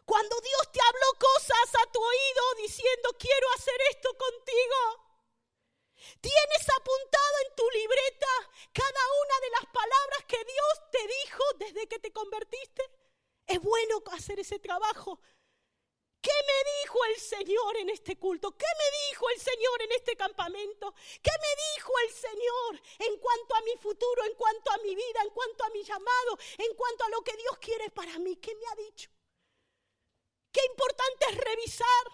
Cuando Dios te habló cosas a tu oído diciendo, quiero hacer esto contigo. Tienes apuntado en tu libreta cada una de las palabras que Dios te dijo desde que te convertiste. Es bueno hacer ese trabajo. ¿Qué me dijo el Señor en este culto? ¿Qué me dijo el Señor en este campamento? ¿Qué me dijo el Señor en cuanto a mi futuro, en cuanto a mi vida, en cuanto a mi llamado, en cuanto a lo que Dios quiere para mí? ¿Qué me ha dicho? Qué importante es revisar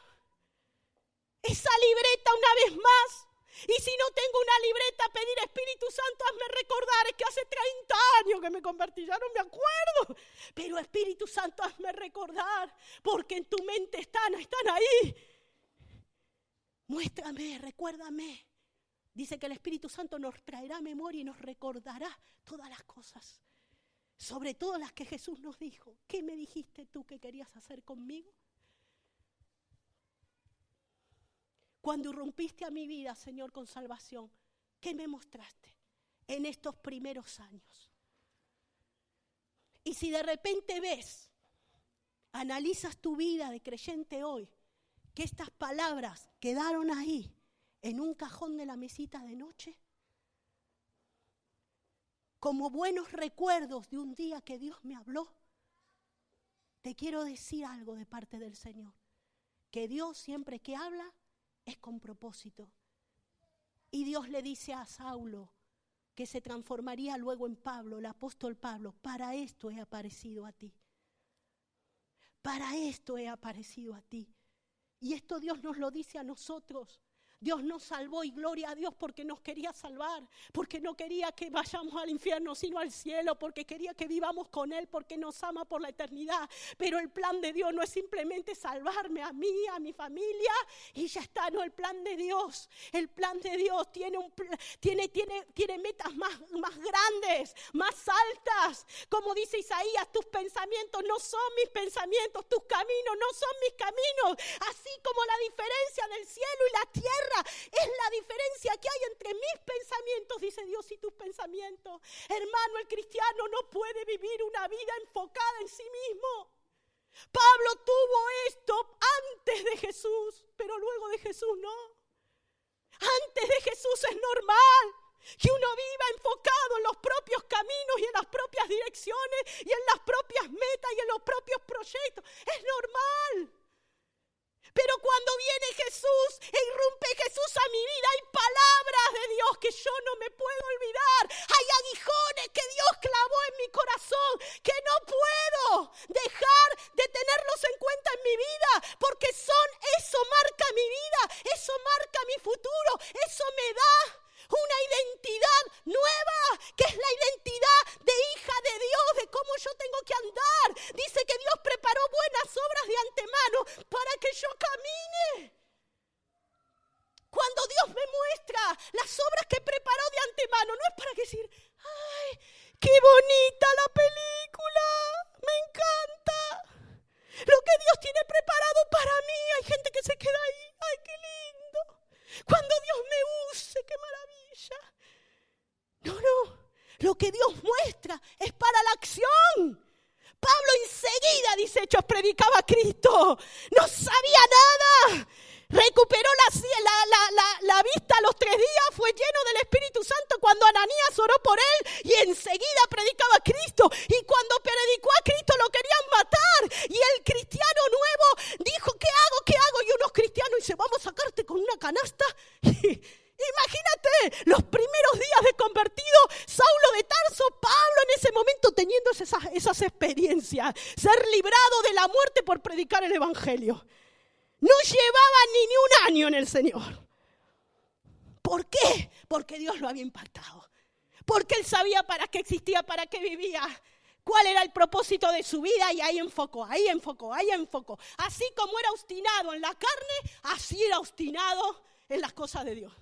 esa libreta una vez más. Y si no tengo una libreta, pedir Espíritu Santo, hazme recordar, es que hace 30 años que me convertí, ya no me acuerdo. Pero Espíritu Santo, hazme recordar, porque en tu mente están ahí. Muéstrame, recuérdame. Dice que el Espíritu Santo nos traerá memoria y nos recordará todas las cosas. Sobre todo las que Jesús nos dijo. ¿Qué me dijiste tú que querías hacer conmigo? Cuando irrumpiste a mi vida, Señor, con salvación, ¿qué me mostraste en estos primeros años? Y si de repente ves, analizas tu vida de creyente hoy, que estas palabras quedaron ahí, en un cajón de la mesita de noche, como buenos recuerdos de un día que Dios me habló, te quiero decir algo de parte del Señor, que Dios siempre que habla, es con propósito. Y Dios le dice a Saulo, que se transformaría luego en Pablo, el apóstol Pablo, para esto he aparecido a ti. Para esto he aparecido a ti. Y esto Dios nos lo dice a nosotros. Dios nos salvó y gloria a Dios porque nos quería salvar, porque no quería que vayamos al infierno sino al cielo, porque quería que vivamos con Él, porque nos ama por la eternidad. Pero el plan de Dios no es simplemente salvarme a mí, a mi familia y ya está. No, el plan de Dios tiene metas más grandes, más altas. Como dice Isaías, tus pensamientos no son mis pensamientos, tus caminos no son mis caminos. Así como la diferencia del cielo y la tierra es la diferencia que hay entre mis pensamientos, dice Dios, y tus pensamientos. Hermano, el cristiano no puede vivir una vida enfocada en sí mismo. Pablo tuvo esto antes de Jesús, pero luego de Jesús no. Antes de Jesús es normal que uno viva enfocado en los propios caminos y en las propias direcciones y en las propias metas y en los propios proyectos. Es normal. Pero cuando viene Jesús e irrumpe Jesús a mi vida, hay palabras de Dios que yo no me puedo olvidar. Hay aguijones que Dios clavó en mi corazón que no puedo dejar de tenerlos en cuenta en mi vida, porque eso marca mi vida, eso marca mi futuro, eso me da una identidad nueva, que es la identidad de hija de Dios, de cómo yo tengo que andar. Dice que Dios preparó buenas obras de antemano para que yo camine. Cuando Dios me muestra las obras que preparó de antemano, no es para decir, ¡ay, qué bonita la película! ¡Me encanta! Lo que Dios tiene preparado para mí, hay gente que se queda ahí, ¡ay, qué lindo! Cuando Dios me use, ¡qué maravilla! No, lo que Dios muestra es para la acción. Pablo enseguida, dice Hechos, predicaba a Cristo. No sabía nada. Recuperó la vista a los 3 días, fue lleno del Espíritu Santo cuando Ananías oró por él y enseguida predicaba a Cristo. Y cuando predicó a Cristo lo querían matar. Y el cristiano nuevo dijo, ¿qué hago? Y unos cristianos dicen, vamos a sacarte con una canasta. Imagínate, los primeros días de convertido, Saulo de Tarso, Pablo en ese momento teniendo esas experiencias, ser librado de la muerte por predicar el Evangelio. No llevaba ni un año en el Señor. ¿Por qué? Porque Dios lo había impactado. Porque Él sabía para qué existía, para qué vivía, cuál era el propósito de su vida y ahí enfocó. Así como era obstinado en la carne, así era obstinado en las cosas de Dios.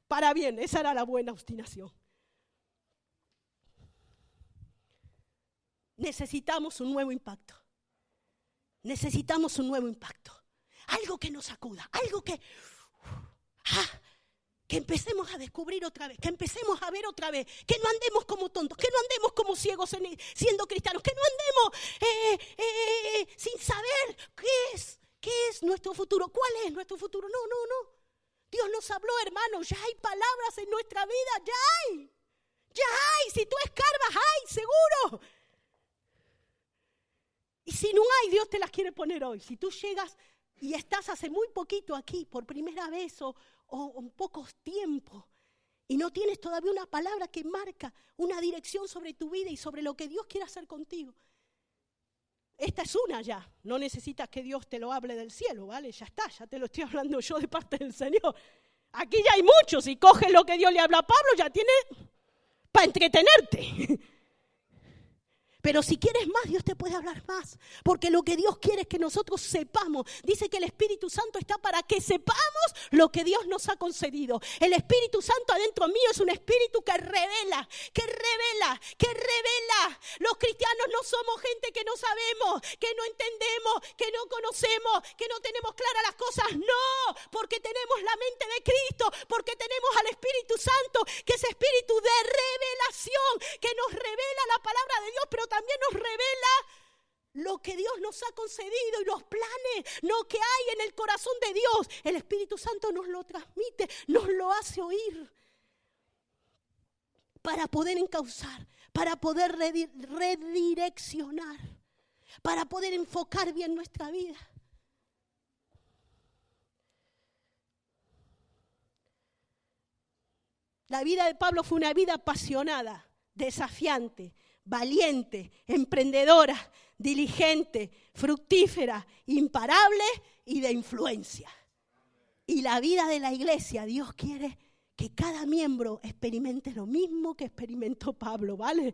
Para bien, esa era la buena obstinación. Necesitamos un nuevo impacto. Algo que nos sacuda, algo que empecemos a descubrir otra vez, que empecemos a ver otra vez, que no andemos como tontos, que no andemos como ciegos siendo cristianos, que no andemos sin saber qué es nuestro futuro, cuál es nuestro futuro. No. Dios nos habló, hermano, ya hay palabras en nuestra vida, ya hay. Ya hay, si tú escarbas, hay, seguro. Y si no hay, Dios te las quiere poner hoy. Si tú llegas y estás hace muy poquito aquí, por primera vez o en pocos tiempos, y no tienes todavía una palabra que marca una dirección sobre tu vida y sobre lo que Dios quiere hacer contigo, esta es una ya. No necesitas que Dios te lo hable del cielo, ¿vale? Ya está, ya te lo estoy hablando yo de parte del Señor. Aquí ya hay muchos. Si coges lo que Dios le habla a Pablo, ya tienes para entretenerte. Pero si quieres más, Dios te puede hablar más. Porque lo que Dios quiere es que nosotros sepamos. Dice que el Espíritu Santo está para que sepamos lo que Dios nos ha concedido. El Espíritu Santo adentro mío es un espíritu que revela, que revela, que revela. Los cristianos no somos gente que no sabemos, que no entendemos, que no conocemos, que no tenemos claras las cosas. No, porque tenemos la mente de Cristo, porque tenemos al Espíritu Santo, que es espíritu de revelación, que nos revela la palabra de Dios, pero también nos revela lo que Dios nos ha concedido y los planes, lo que hay en el corazón de Dios. El Espíritu Santo nos lo transmite, nos lo hace oír para poder encauzar, para poder redireccionar, para poder enfocar bien nuestra vida. La vida de Pablo fue una vida apasionada, desafiante, valiente, emprendedora, diligente, fructífera, imparable y de influencia. Y la vida de la iglesia, Dios quiere que cada miembro experimente lo mismo que experimentó Pablo, ¿vale?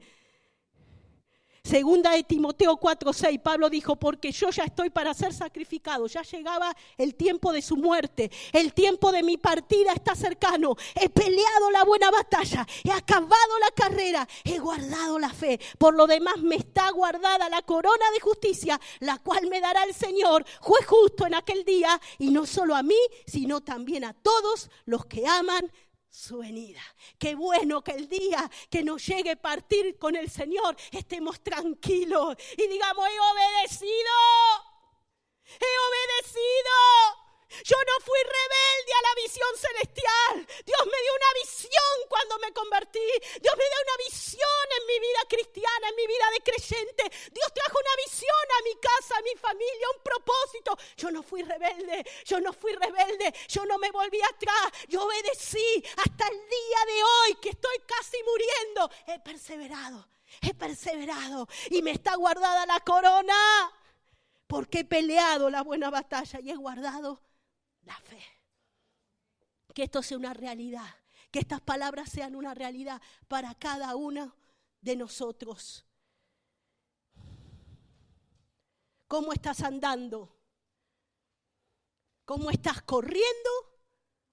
Segunda de Timoteo 4:6, Pablo dijo, porque yo ya estoy para ser sacrificado, ya llegaba el tiempo de su muerte, el tiempo de mi partida está cercano, he peleado la buena batalla, he acabado la carrera, he guardado la fe, por lo demás me está guardada la corona de justicia, la cual me dará el Señor, juez justo en aquel día, y no solo a mí, sino también a todos los que aman su venida. Qué bueno que el día que nos llegue a partir con el Señor estemos tranquilos y digamos, he obedecido. Yo no fui rebelde a la visión celestial. Dios me dio una visión cuando me convertí. Dios me dio una visión en mi vida cristiana, en mi vida de creyente. Dios trajo una visión a mi casa, a mi familia, un propósito. Yo no fui rebelde, yo no me volví atrás. Yo obedecí hasta el día de hoy que estoy casi muriendo. He perseverado y me está guardada la corona. Porque he peleado la buena batalla y he guardado la fe. Que esto sea una realidad. Que estas palabras sean una realidad para cada uno de nosotros. ¿Cómo estás andando? ¿Cómo estás corriendo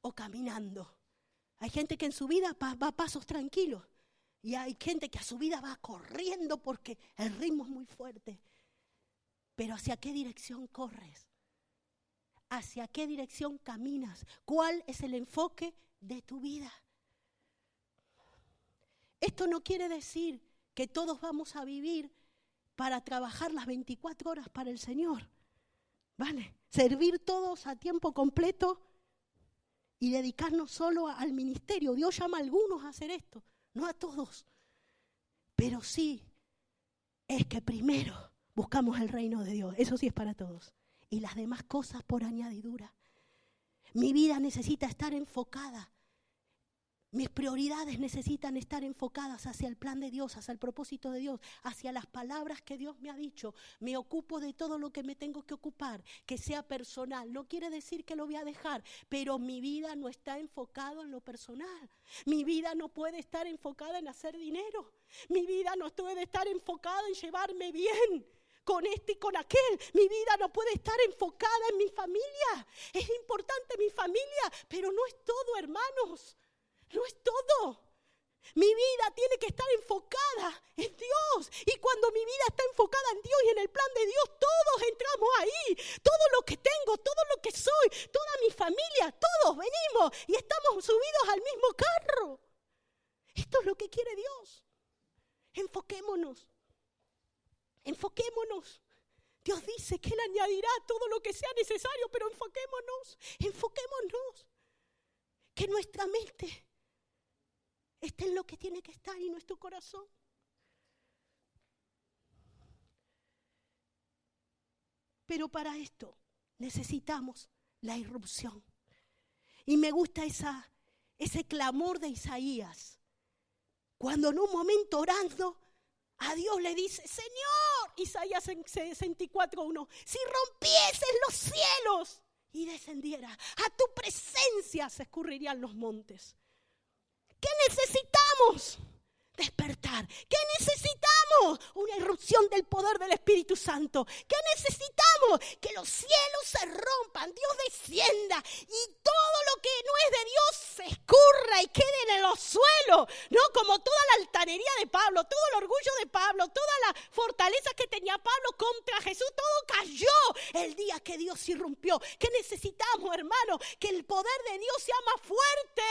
o caminando? Hay gente que en su vida va a pasos tranquilos. Y hay gente que a su vida va corriendo porque el ritmo es muy fuerte. Pero ¿hacia qué dirección corres? ¿Hacia qué dirección caminas? ¿Cuál es el enfoque de tu vida? Esto no quiere decir que todos vamos a vivir para trabajar las 24 horas para el Señor. ¿Vale? Servir todos a tiempo completo y dedicarnos solo al ministerio. Dios llama a algunos a hacer esto, no a todos. Pero sí es que primero buscamos el reino de Dios. Eso sí es para todos. Y las demás cosas por añadidura. Mi vida necesita estar enfocada. Mis prioridades necesitan estar enfocadas hacia el plan de Dios, hacia el propósito de Dios, hacia las palabras que Dios me ha dicho. Me ocupo de todo lo que me tengo que ocupar, que sea personal. No quiere decir que lo voy a dejar, pero mi vida no está enfocada en lo personal. Mi vida no puede estar enfocada en hacer dinero. Mi vida no puede estar enfocada en llevarme bien con este y con aquel. Mi vida no puede estar enfocada en mi familia. Es importante mi familia, pero no es todo, hermanos. No es todo. Mi vida tiene que estar enfocada en Dios. Y cuando mi vida está enfocada en Dios y en el plan de Dios, todos entramos ahí. Todo lo que tengo, todo lo que soy, toda mi familia, todos venimos y estamos subidos al mismo carro. Esto es lo que quiere Dios. Enfoquémonos. Enfoquémonos. Dios dice que Él añadirá todo lo que sea necesario, pero enfoquémonos. Enfoquémonos. nuestra mente esté en lo que tiene que estar y nuestro corazón. Pero para esto necesitamos la irrupción. Y me gusta ese clamor de Isaías. Cuando en un momento orando a Dios le dice, Señor, Isaías 64:1, si rompieses los cielos y descendiera, a tu presencia se escurrirían los montes. ¿Qué necesitamos? Despertar. ¿Qué necesitamos? Una irrupción del poder del Espíritu Santo. ¿Qué necesitamos? Que los cielos se rompan, Dios descienda y todo lo que no es de Dios se escurra y quede en los suelos, ¿no? Como toda la altanería de Pablo, todo el orgullo de Pablo, toda la fortaleza que tenía Pablo contra Jesús, todo cayó el día que Dios irrumpió. ¿Qué necesitamos, hermano? Que el poder de Dios sea más fuerte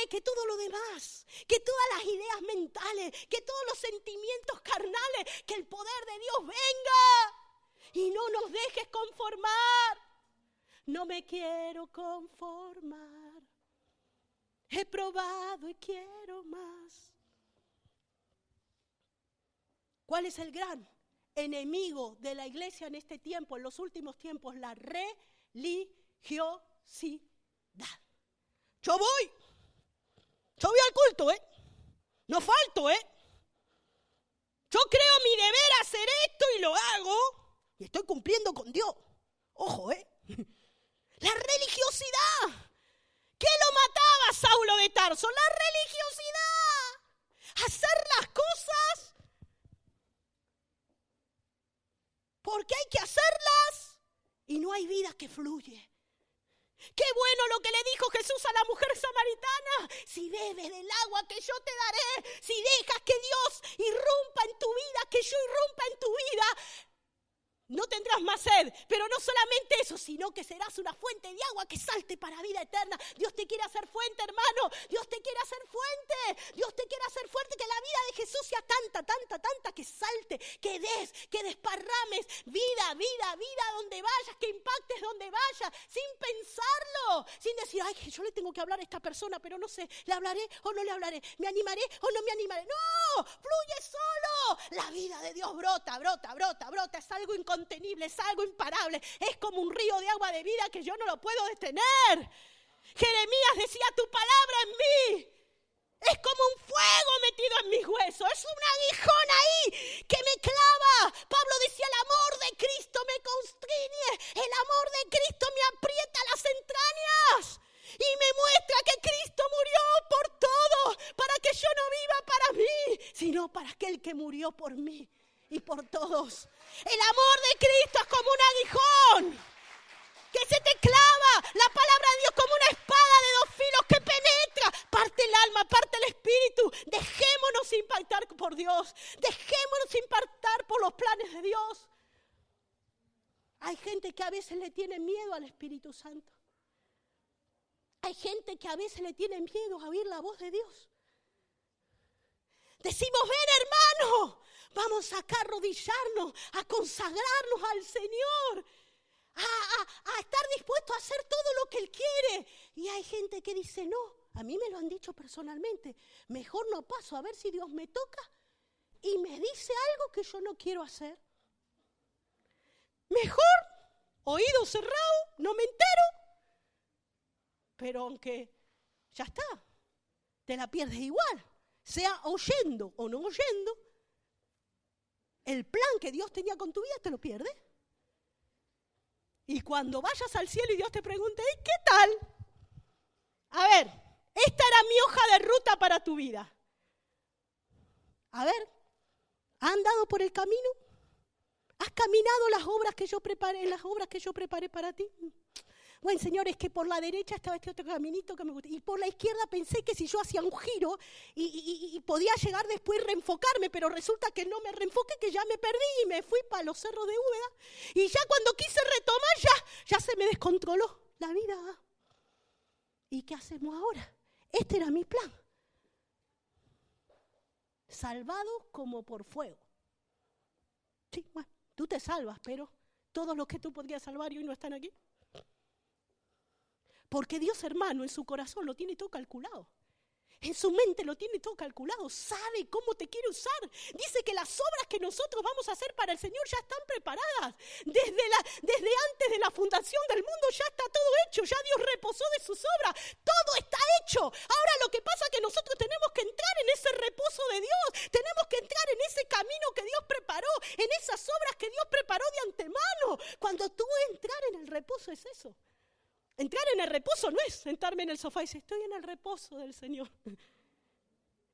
que todo lo demás, que todas las ideas mentales, que todos los sentimientos carnales, que el poder de Dios venga y no nos dejes conformar. No me quiero conformar, he probado y quiero más. ¿Cuál es el gran enemigo de la iglesia en este tiempo, en los últimos tiempos? La religiosidad. Yo voy al culto, no falto, yo creo mi deber hacer esto y lo hago, y estoy cumpliendo con Dios. Ojo, la religiosidad. ¿Qué lo mataba a Saulo de Tarso? La religiosidad. Hacer las cosas porque hay que hacerlas y no hay vida que fluye. Qué bueno lo que le dijo Jesús a la mujer samaritana. Si bebes del agua que yo te daré, si dejas que Dios irrumpa en tu vida, que yo irrumpa en tu vida, no tendrás más sed. Pero no solamente eso, sino que serás una fuente de agua que salte para vida eterna. Dios te quiere hacer fuente, hermano. Dios te quiere hacer fuente. Dios te quiere hacer fuerte, que la vida de Jesús sea tanta, que salte, que des, que desparrames vida donde vayas, que impactes donde vayas, sin pensarlo, sin decir, ay, yo le tengo que hablar a esta persona, pero no sé, ¿le hablaré o no le hablaré? ¿Me animaré o no me animaré? No, fluye solo. La vida de Dios brota, es algo incontenible, es algo imparable, es como un río de agua de vida que yo no lo puedo detener. Jeremías decía, tu palabra en mí es como un fuego metido en mis huesos, es un aguijón ahí que me clava. Pablo decía, el amor de Cristo me constriñe, el amor de Cristo me aprieta las entrañas y me muestra que Cristo murió por todo, para que yo no viva para mí, sino para aquel que murió por mí y por todos. El amor de Cristo es como un aguijón que se te clava, la palabra de Dios como una espada de dos filos que penetra, parte el alma, parte el espíritu. Dejémonos impactar por Dios, dejémonos impactar por los planes de Dios. Hay gente que a veces le tiene miedo al Espíritu Santo. Hay gente que a veces le tiene miedo a oír la voz de Dios. Decimos, ven hermano, vamos a arrodillarnos, a consagrarnos al Señor, a estar dispuesto a hacer todo lo que Él quiere. Y hay gente que dice, no, a mí me lo han dicho personalmente, mejor no paso a ver si Dios me toca y me dice algo que yo no quiero hacer. Mejor, oído cerrado, no me entero, pero aunque ya está, te la pierdes igual, sea oyendo o no oyendo, el plan que Dios tenía con tu vida te lo pierdes. Y cuando vayas al cielo y Dios te pregunte, ¿qué tal? A ver, esta era mi hoja de ruta para tu vida. A ver, ¿has andado por el camino? ¿Has caminado las obras que yo preparé para ti? Bueno, Señor, es que por la derecha estaba este otro caminito que me gusta. Y por la izquierda pensé que si yo hacía un giro y podía llegar después y reenfocarme, pero resulta que no me reenfoqué, que ya me perdí y me fui para los cerros de Úbeda. Y ya cuando quise retomar, ya se me descontroló la vida. ¿Y qué hacemos ahora? Este era mi plan. Salvados como por fuego. Sí, bueno, tú te salvas, pero todos los que tú podrías salvar y hoy no están aquí. Porque Dios, hermano, en su corazón lo tiene todo calculado. En su mente lo tiene todo calculado, sabe cómo te quiere usar. Dice que las obras que nosotros vamos a hacer para el Señor ya están preparadas. Desde antes de la fundación del mundo ya está todo hecho, ya Dios reposó de sus obras, todo está hecho. Ahora lo que pasa es que nosotros tenemos que entrar en ese reposo de Dios, tenemos que entrar en ese camino que Dios preparó, en esas obras que Dios preparó de antemano. Cuando tú entrar en el reposo es eso. Entrar en el reposo no es sentarme en el sofá y decir, estoy en el reposo del Señor.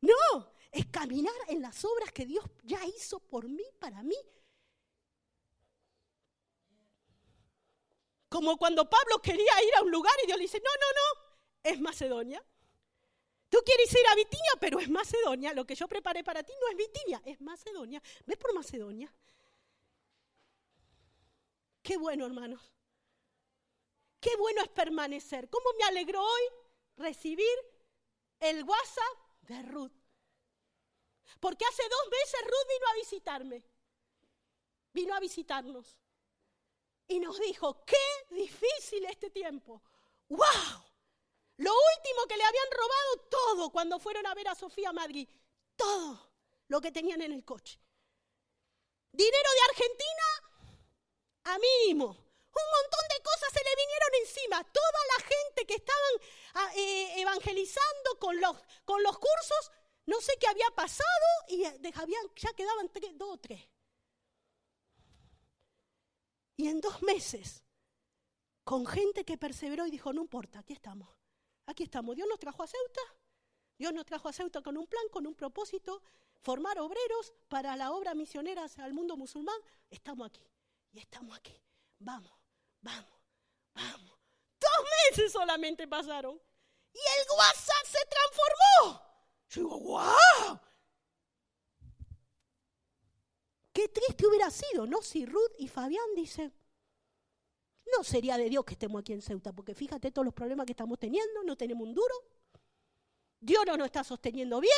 No, es caminar en las obras que Dios ya hizo por mí, para mí. Como cuando Pablo quería ir a un lugar y Dios le dice, no, es Macedonia. Tú quieres ir a Bitinia, pero es Macedonia. Lo que yo preparé para ti no es Bitinia, es Macedonia. ¿Ves por Macedonia? Qué bueno, hermanos. Qué bueno es permanecer. ¿Cómo me alegró hoy recibir el WhatsApp de Ruth? Porque hace 2 meses Ruth vino a visitarme. Vino a visitarnos. Y nos dijo, qué difícil este tiempo. ¡Wow! Lo último que le habían robado todo cuando fueron a ver a Sofía a Madrid. Todo lo que tenían en el coche. Dinero de Argentina a mínimo. Un montón de cosas se le vinieron encima. Toda la gente que estaban evangelizando con los cursos, no sé qué había pasado y ya quedaban 2 o 3. Y en 2 meses, con gente que perseveró y dijo, no importa, aquí estamos. Dios nos trajo a Ceuta. Dios nos trajo a Ceuta con un plan, con un propósito, formar obreros para la obra misionera al mundo musulmán. Estamos aquí y estamos aquí. Vamos. 2 meses solamente pasaron. Y el WhatsApp se transformó. Yo digo, ¡wow! Qué triste hubiera sido, ¿no? Si Ruth y Fabián dicen, no sería de Dios que estemos aquí en Ceuta, porque fíjate todos los problemas que estamos teniendo, no tenemos un duro. Dios no nos está sosteniendo bien.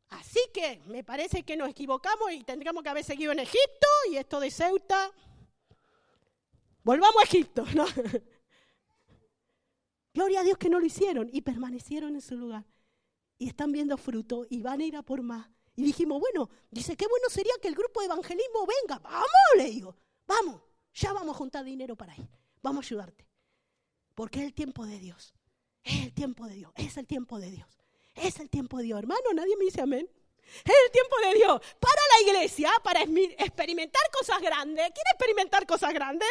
Así que me parece que nos equivocamos y tendríamos que haber seguido en Egipto y esto de Ceuta. Volvamos a Egipto, ¿no? Gloria a Dios que no lo hicieron y permanecieron en su lugar. Y están viendo fruto y van a ir a por más. Y dijimos, bueno, dice, qué bueno sería que el grupo de evangelismo venga. Vamos, le digo, vamos, ya vamos a juntar dinero para ir. Vamos a ayudarte. Porque es el tiempo de Dios. Es el tiempo de Dios, es el tiempo de Dios. Es el tiempo de Dios, hermano, nadie me dice amén. Es el tiempo de Dios para la iglesia, para experimentar cosas grandes. ¿Quieres experimentar cosas grandes?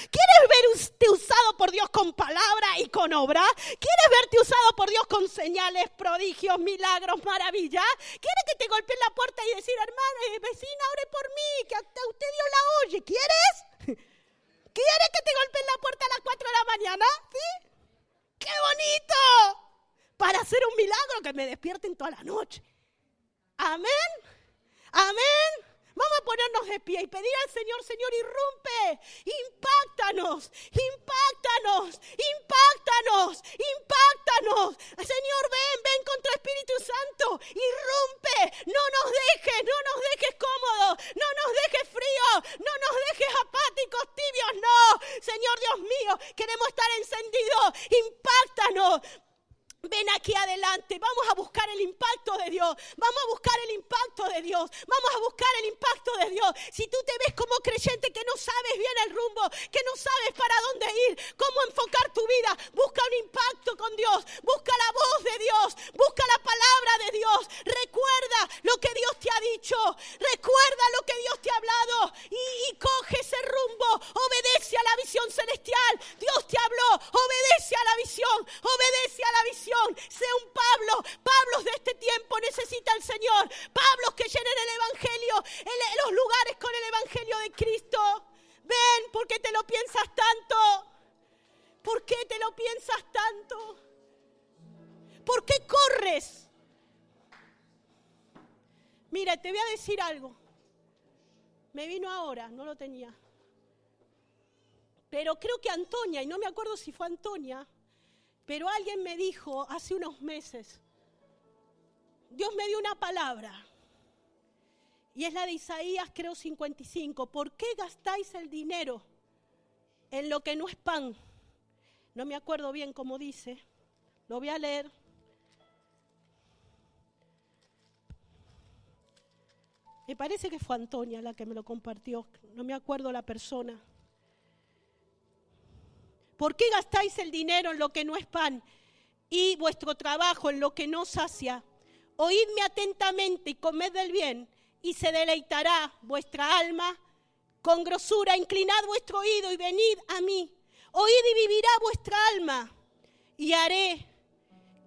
¿Quieres verte usado por Dios con palabra y con obra? ¿Quieres verte usado por Dios con señales, prodigios, milagros, maravillas? ¿Quieres que te golpeen la puerta y decir, hermana, vecina, ore por mí, que a usted Dios la oye? ¿Quieres? ¿Quieres que te golpeen la puerta a las 4 de la mañana? ¿Sí? ¡Qué bonito! Para hacer un milagro que me despierten toda la noche. Amén, amén. Vamos a ponernos de pie y pedir al Señor, Señor, irrumpe, impáctanos. Señor, ven con tu Espíritu Santo, irrumpe, no nos dejes cómodos, no nos dejes fríos, no nos dejes apáticos, tibios, no. Señor Dios mío, queremos estar encendidos, impáctanos. Ven aquí adelante, vamos a buscar el impacto de Dios, vamos a buscar el impacto de Dios, vamos a buscar el impacto de Dios. Si tú te ves como creyente que no sabes bien el rumbo, que no sabes para dónde ir, cómo enfocar tu vida, busca un impacto con Dios, busca la voz de Dios, busca la palabra de Dios, recuerda lo que Dios te ha dicho, recuerda lo que Dios te ha hablado y coge ese rumbo, obedece a la visión celestial. Dios te habló, obedece a la visión, obedece a la visión. Sé un Pablo. Pablos de este tiempo necesita el Señor. Pablos que llenen el evangelio, los lugares con el evangelio de Cristo. Ven, ¿por qué te lo piensas tanto? ¿Por qué te lo piensas tanto? ¿Por qué corres? Mira, te voy a decir algo. Me vino ahora, no lo tenía. Pero creo que Antonia, y no me acuerdo si fue Antonia, pero alguien me dijo hace unos meses, Dios me dio una palabra, y es la de Isaías, creo 55, ¿por qué gastáis el dinero en lo que no es pan, No me acuerdo bien cómo dice. Lo voy a leer. Me parece que fue Antonia la que me lo compartió. No me acuerdo la persona. ¿Por qué gastáis el dinero en lo que no es pan y vuestro trabajo en lo que no sacia? Oídme atentamente y comed del bien, y se deleitará vuestra alma con grosura. Inclinad vuestro oído y venid a mí. Oíd y vivirá vuestra alma, y haré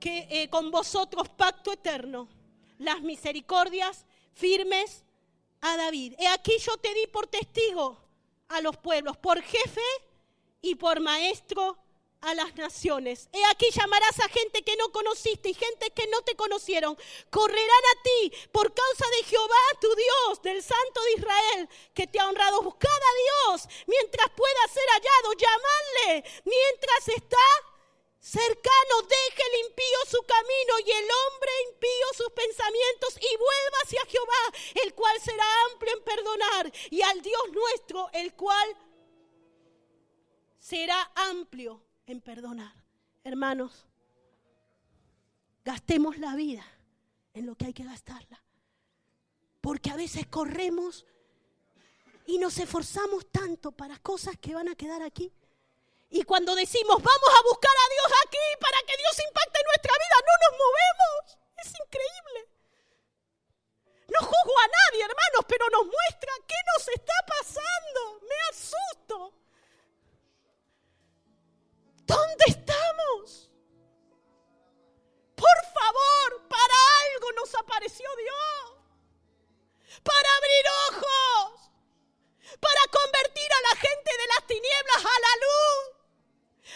que con vosotros pacto eterno, las misericordias firmes a David. He aquí yo te di por testigo a los pueblos, por jefe y por maestro a las naciones. He aquí llamarás a gente que no conociste y gente que no te conocieron. Correrán a ti por causa de Jehová tu Dios, del Santo de Israel, que te ha honrado. Buscad a Dios mientras pueda ser hallado. Llamadle mientras está cercano. Deje el impío su camino y el hombre impío sus pensamientos, y vuelva hacia Jehová, el cual será amplio en perdonar, y al Dios nuestro, el cual será amplio en perdonar. Hermanos, gastemos la vida en lo que hay que gastarla. Porque a veces corremos y nos esforzamos tanto para cosas que van a quedar aquí. Y cuando decimos, vamos a buscar a Dios aquí para que Dios impacte en nuestra vida, no nos movemos. Es increíble. No juzgo a nadie, hermanos, pero nos muestra qué nos está pasando. Me asusto. ¿Dónde estamos? Por favor, para algo nos apareció Dios. Para abrir ojos. Para convertir a la gente de las tinieblas a la luz.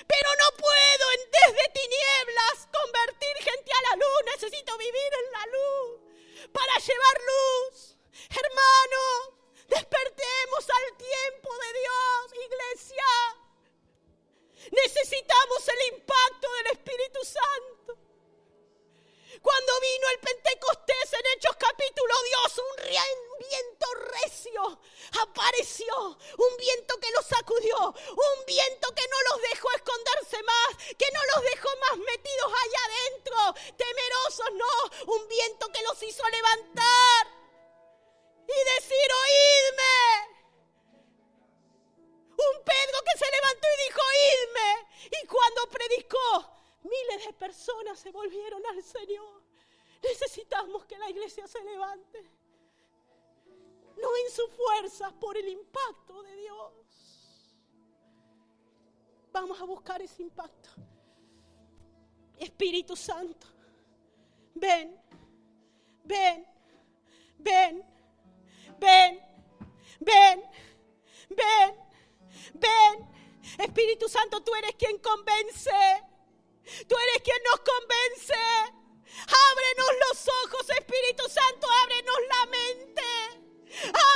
Pero no puedo desde tinieblas convertir gente a la luz. Necesito vivir en la luz para llevar luz. Hermanos, despertemos al tiempo de Dios, iglesia. Necesitamos el impacto del Espíritu Santo. Cuando vino el Pentecostés en Hechos capítulo 2, un viento recio apareció, un viento que los sacudió, un viento que no los dejó esconderse más, que no los dejó más metidos allá adentro, temerosos, no, un viento que los hizo levantar y decir, oídme. Un Pedro que se levantó y dijo, oídme. Y cuando predicó, miles de personas se volvieron al Señor. Necesitamos que la iglesia se levante. No en sus fuerzas, por el impacto de Dios. Vamos a buscar ese impacto. Espíritu Santo, ven, ven, ven, ven, ven, ven, ven. Espíritu Santo, tú eres quien convence. Tú eres quien nos convence. Ábrenos los ojos, Espíritu Santo, ábrenos la mente.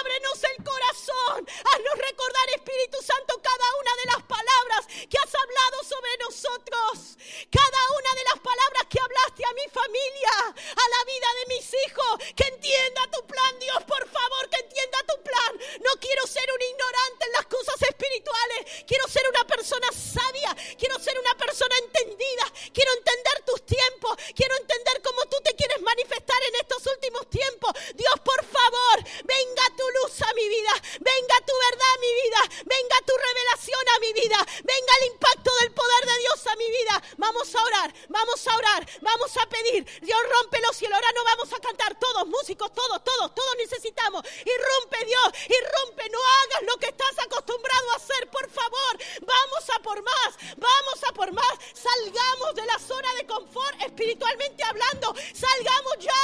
Ábrenos el corazón. Haznos recordar, Espíritu Santo, cada una de las palabras que has hablado sobre nosotros. Cada una de las palabras que hablaste a mi familia, a la vida de mis hijos. Que entienda tu plan, Dios, por favor, que entienda tu plan. No quiero ser un ignorante en las cosas espirituales. Quiero ser una persona sabia. Quiero ser una persona entendida. Quiero entender tus tiempos. Quiero entender cómo tú te quieres manifestar en estos últimos tiempos. Dios, por favor, venga tu luz a mi vida. Venga tu verdad a mi vida. Venga tu revelación a mi vida. Venga el impacto del poder de Dios a mi vida. Vamos a orar, vamos a orar, vamos a pedir. Dios, rompe los cielos. Ahora no vamos a cantar todos, músicos, todos necesitamos. Irrumpe, Dios, irrumpe. No hagas lo que estás acostumbrado a hacer, por favor. Vamos a por más, vamos a por más. Salgamos de la zona de confort espiritualmente hablando. Salgamos ya.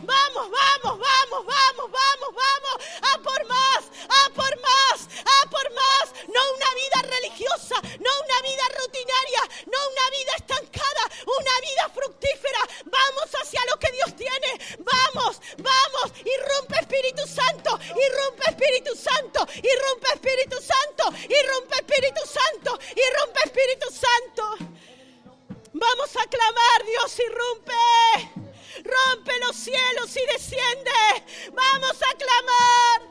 Vamos, vamos, vamos, vamos, vamos, vamos. A por más, a por más, a por más. No una vida religiosa, no una vida rutinaria, no una vida estancada, una vida fructífera. Vamos hacia lo que Dios tiene. Vamos, vamos. Irrumpe Espíritu Santo, irrumpe Espíritu Santo, irrumpe Espíritu Santo, irrumpe Espíritu Santo, irrumpe Espíritu Santo. Vamos a clamar, Dios, irrumpe. Rompe los cielos y desciende. Vamos a clamar.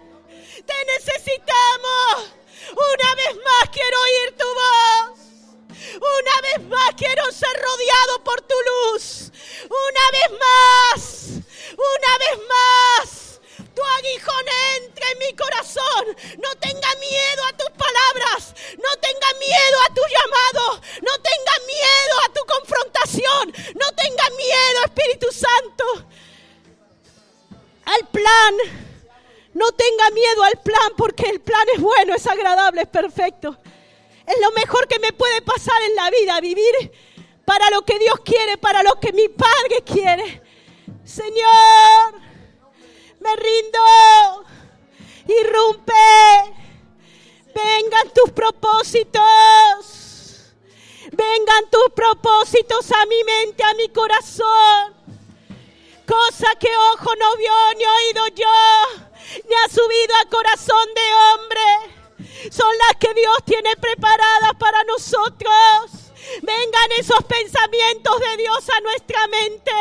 Te necesitamos. Una vez más quiero oír tu voz. porque el plan es bueno, es agradable, es perfecto. Es lo mejor que me puede pasar en la vida, vivir para lo que Dios quiere, para lo que mi Padre quiere. Señor, me rindo, irrumpe, vengan tus propósitos, vengan tus propósitos a mi mente, a mi corazón. Cosa que ojo no vio ni oído yo, ni ha subido a corazón de hombre, son las que Dios tiene preparadas para nosotros. Vengan esos pensamientos de Dios a nuestra mente.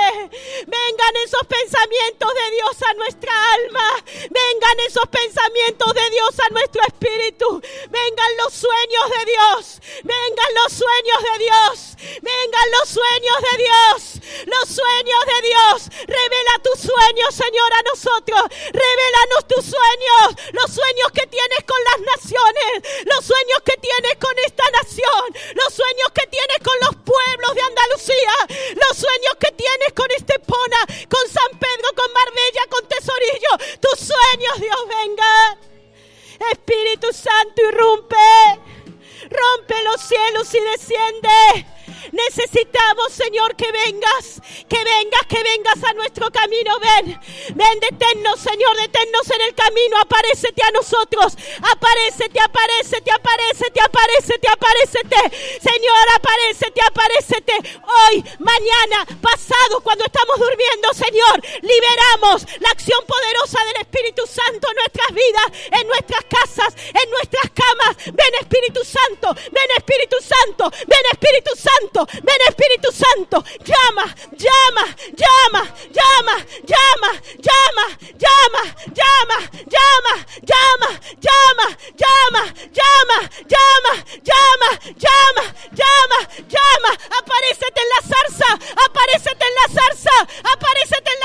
Vengan esos pensamientos de Dios a nuestra alma. Vengan esos pensamientos de Dios a nuestro espíritu. Vengan los sueños de Dios. Vengan los sueños de Dios. Vengan los sueños de Dios. Los sueños de Dios. Revela tus sueños, Señor, a nosotros. Revélanos tus sueños. Los sueños que tienes con las naciones. Los sueños que tienes con esta nación. Los sueños que tienes con los pueblos de Andalucía, los sueños que tienes con Estepona, con San Pedro, con Marbella, con Tesorillo, tus sueños, Dios, venga. Espíritu Santo, irrumpe, rompe los cielos y desciende. Necesitamos, Señor, que vengas a nuestro camino. Ven, deténnos, Señor, deténnos en el camino. Aparécete a nosotros, aparécete. Señor, aparécete. Hoy, mañana, pasado, cuando estamos durmiendo, Señor, liberamos la acción poderosa del Espíritu Santo en nuestras vidas, en nuestras casas, en nuestras camas. Ven, Espíritu Santo, ven, Espíritu Santo, ven, Espíritu Santo. Ven, Espíritu Santo, llama, aparécete en la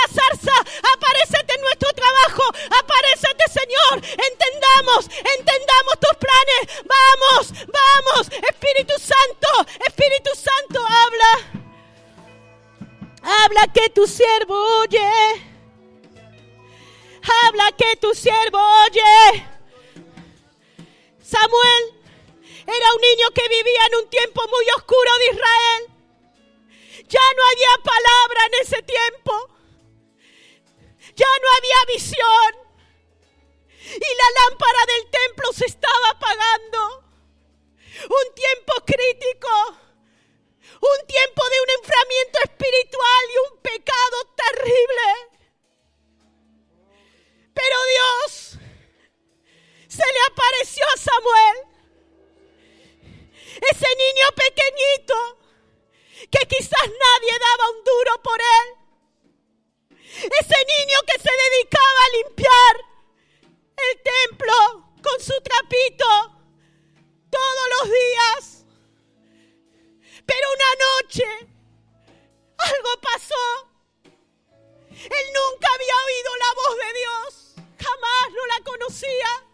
zarza, aparécete en nuestro trabajo, aparécete, Señor, entendamos tus planes, vamos, Espíritu Santo, habla que tu siervo oye, Samuel era un niño que vivía en un tiempo muy oscuro de Israel. Ya no había palabra en ese tiempo. Ya no había visión. Y la lámpara del templo se estaba apagando. Un tiempo crítico. Un tiempo de un enfriamiento espiritual y un pecado terrible. Pero Dios se le apareció a Samuel. Ese niño pequeñito que quizás nadie daba un duro por él. Ese niño que se dedicaba a limpiar el templo con su trapito todos los días. Pero una noche algo pasó. Él nunca había oído la voz de Dios. Jamás no la conocía.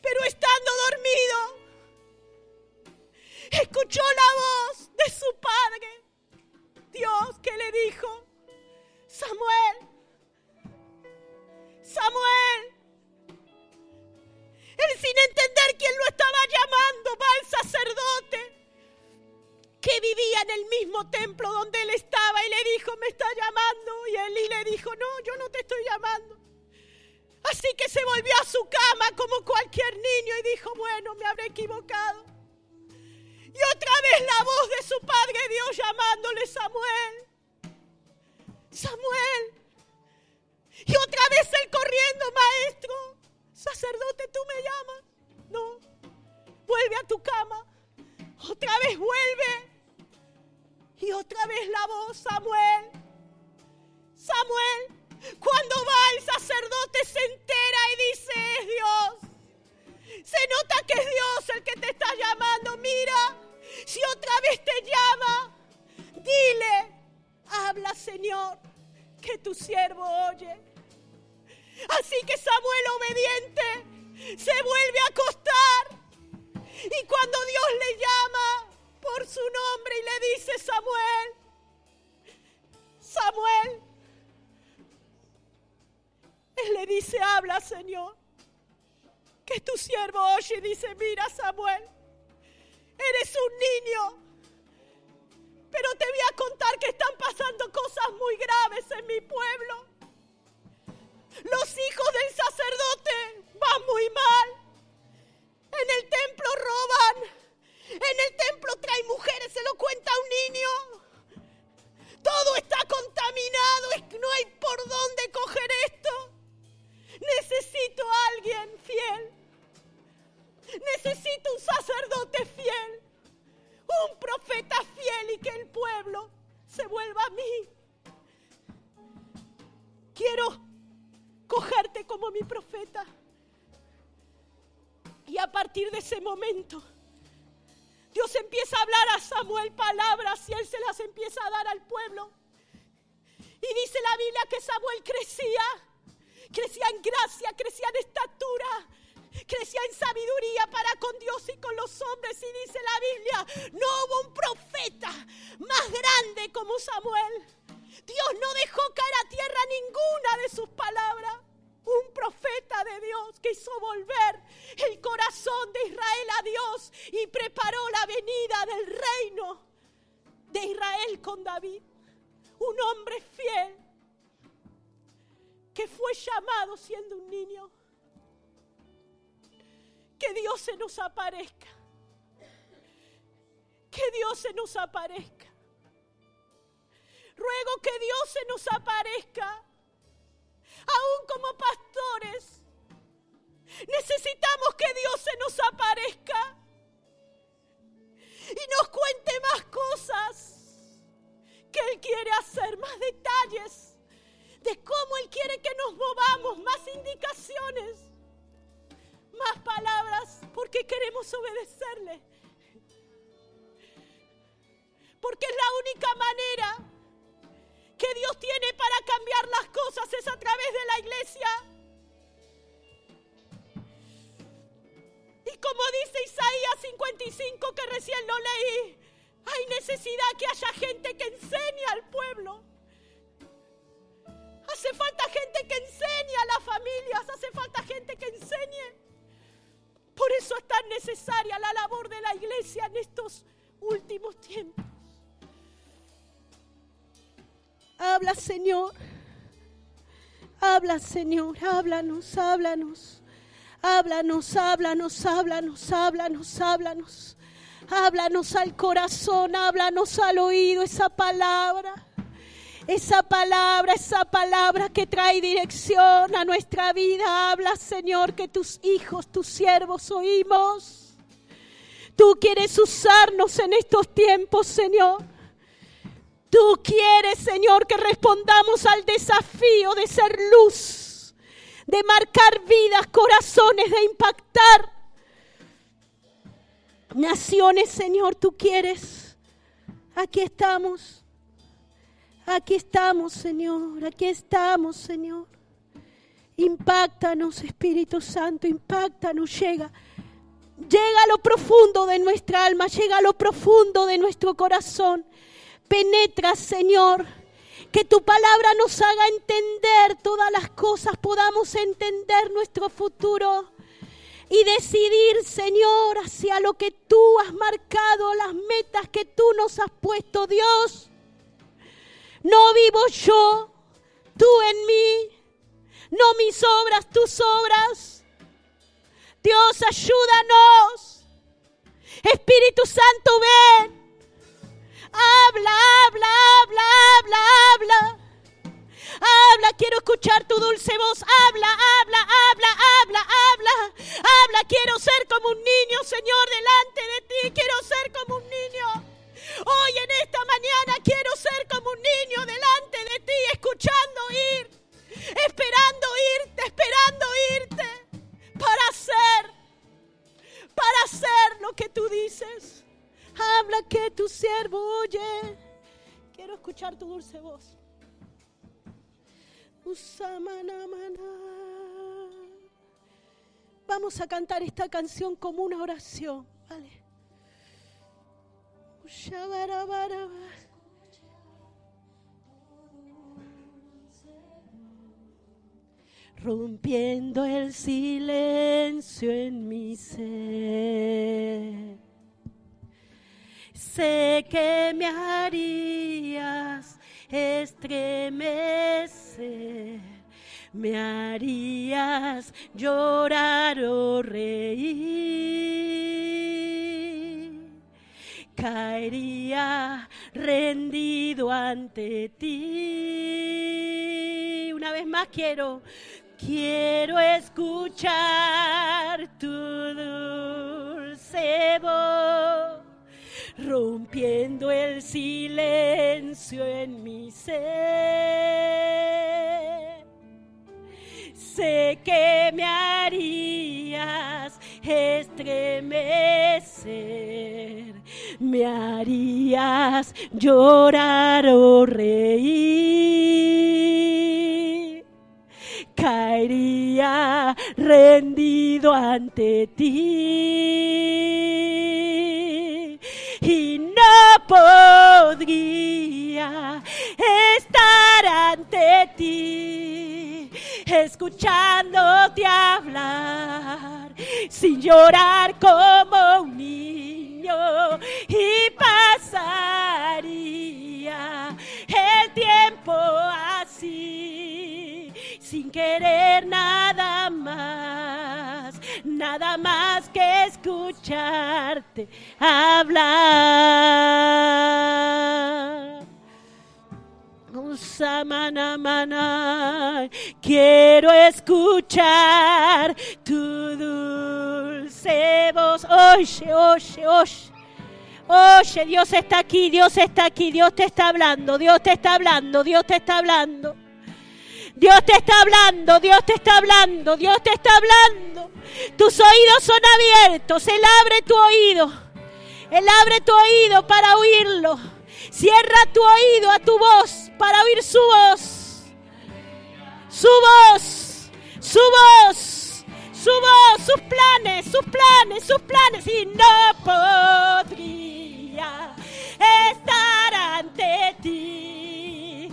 Pero estando dormido, escuchó la voz de su padre, Dios, que le dijo: Samuel. Él, sin entender quién lo estaba llamando, va al sacerdote que vivía en el mismo templo donde él estaba y le dijo: me está llamando. Y Elí le dijo: no, yo no te estoy llamando. Así que se volvió a su cama como cualquier niño y dijo: bueno, me habré equivocado. Y otra vez la voz de su padre Dios llamándole: Samuel. Y otra vez él corriendo: maestro, sacerdote, ¿tú me llamas? No, vuelve a tu cama. Otra vez vuelve. Y otra vez la voz: Samuel. Cuando va el sacerdote se entera y dice: es Dios. Se nota que es Dios el que te está llamando. Mira, si otra vez te llama, dile: habla, Señor, que tu siervo oye. Así que Samuel, obediente, se vuelve a acostar. Y cuando Dios le llama por su nombre y le dice: Samuel, Él le dice, habla, Señor. Que tu siervo oye y dice, mira, Samuel, eres un niño, pero te voy a contar que están pasando cosas muy graves en mi pueblo. Los hijos del sacerdote van muy mal. En el templo roban. En el templo traen mujeres, se lo cuenta un niño. Todo está contaminado, no hay por dónde coger esto. Necesito a alguien fiel. Necesito un sacerdote fiel. Un profeta fiel y que el pueblo se vuelva a mí. Quiero cogerte como mi profeta. Y a partir de ese momento, Dios empieza a hablar a Samuel palabras y él se las empieza a dar al pueblo. Y dice la Biblia que Samuel crecía en gracia, crecía en estatura, crecía en sabiduría para con Dios y con los hombres. Y dice la Biblia, no hubo un profeta más grande como Samuel. Dios no dejó caer a tierra ninguna de sus palabras. Un profeta de Dios que hizo volver el corazón de Israel a Dios y preparó la venida del reino de Israel con David. Un hombre fiel que fue llamado siendo un niño. Que Dios se nos aparezca. Que Dios se nos aparezca. Ruego que Dios se nos aparezca. Aún como pastores, necesitamos que Dios se nos aparezca y nos cuente más cosas que Él quiere hacer, más detalles de cómo Él quiere que nos movamos, más indicaciones, más palabras, porque queremos obedecerle. Porque es la única manera que Dios tiene para cambiar las cosas, es a través de la iglesia. Y como dice Isaías 55, que recién lo leí, hay necesidad que haya gente que enseñe al pueblo. Hace falta gente que enseñe a las familias, hace falta gente que enseñe. Por eso es tan necesaria la labor de la iglesia en estos últimos tiempos. Habla, Señor. Habla, Señor. Háblanos, háblanos. Háblanos, háblanos, háblanos, háblanos, háblanos. Háblanos al corazón, háblanos al oído esa palabra. Esa palabra que trae dirección a nuestra vida. Habla, Señor, que tus hijos, tus siervos oímos. Tú quieres usarnos en estos tiempos, Señor. Tú quieres, Señor, que respondamos al desafío de ser luz, de marcar vidas, corazones, de impactar naciones, Señor. Tú quieres. Aquí estamos. Aquí estamos, Señor. Aquí estamos, Señor. Impáctanos, Espíritu Santo. Impáctanos. Llega a lo profundo de nuestra alma. Llega a lo profundo de nuestro corazón. Penetra, Señor, que tu palabra nos haga entender todas las cosas, podamos entender nuestro futuro y decidir, Señor, hacia lo que tú has marcado, las metas que tú nos has puesto, Dios. No vivo yo, tú en mí, no mis obras, tus obras. Dios, ayúdanos. Espíritu Santo, ven. Habla, habla, habla, habla, habla. Habla, quiero escuchar tu dulce voz. Habla, habla, habla, habla, habla. Habla, quiero ser como un niño, Señor, delante de ti. Quiero ser como un niño. Hoy en esta mañana quiero ser como un niño delante de ti, escuchando ir, esperando irte, para hacer lo que tú dices. Habla que tu siervo oye. Quiero escuchar tu dulce voz. Vamos a cantar esta canción como una oración, ¿vale? rompiendo el silencio en mi ser. Sé que me harías estremecer, me harías llorar o reír. Caería rendido ante ti. Una vez más quiero escuchar tu dulce voz, rompiendo el silencio en mi ser. Sé que me harías estremecer, me harías llorar o reír. Caería rendido ante ti y no podría estar ante ti escuchándote hablar sin llorar como un niño, y pasaría el tiempo así sin querer nada más que escucharte hablar. Samanamana, quiero escuchar tu dulce voz. Oye, oye, oye. Oye, Dios está aquí, Dios está aquí, Dios te está hablando, Dios te está hablando, Dios te está hablando. Dios te está hablando, Dios te está hablando, Dios te está hablando. Tus oídos son abiertos, Él abre tu oído. Él abre tu oído para oírlo. Cierra tu oído a tu voz para oír su voz. Su voz, su voz, su voz, sus planes, sus planes, sus planes. Y no podría estar ante ti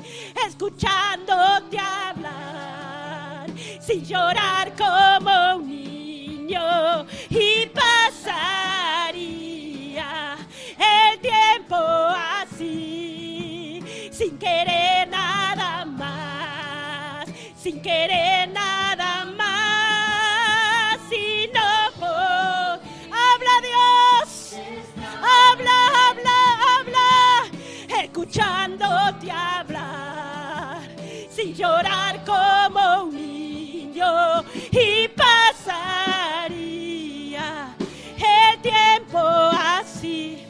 escuchándote hablar sin llorar como un niño, y pasaría el tiempo así sin querer nada más, sin querer nada más. Y no puedo. Habla Dios, habla, habla, habla, escuchándote hablar sin llorar como un niño, y pasaría el tiempo así.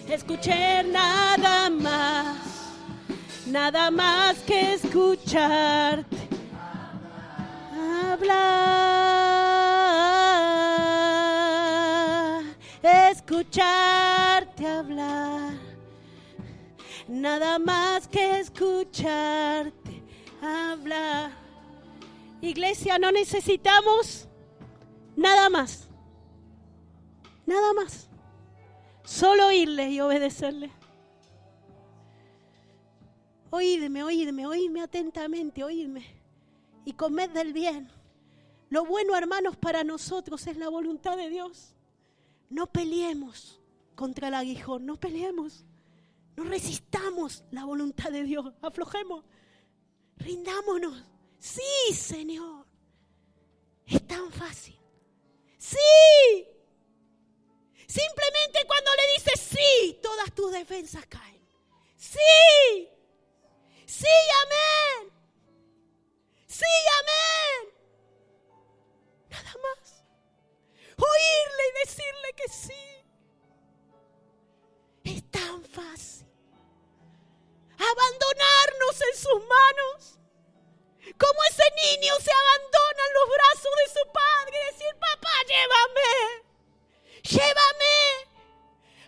Escuché nada más que escucharte hablar, escucharte hablar, nada más que escucharte hablar. Iglesia, no necesitamos nada más, solo oírle y obedecerle. Oídme atentamente, oídme y comed del bien. Lo bueno, hermanos, para nosotros es la voluntad de Dios. No peleemos contra el aguijón, no peleemos, no resistamos la voluntad de Dios, aflojemos, rindámonos. Sí, Señor, es tan fácil. Sí, simplemente cuando le dices sí, todas tus defensas caen. Sí, sí, amén. Sí, amén. Nada más. Oírle y decirle que sí. Es tan fácil. Abandonarnos en sus manos. Como ese niño se abandona en los brazos de su padre y decir: papá, llévame.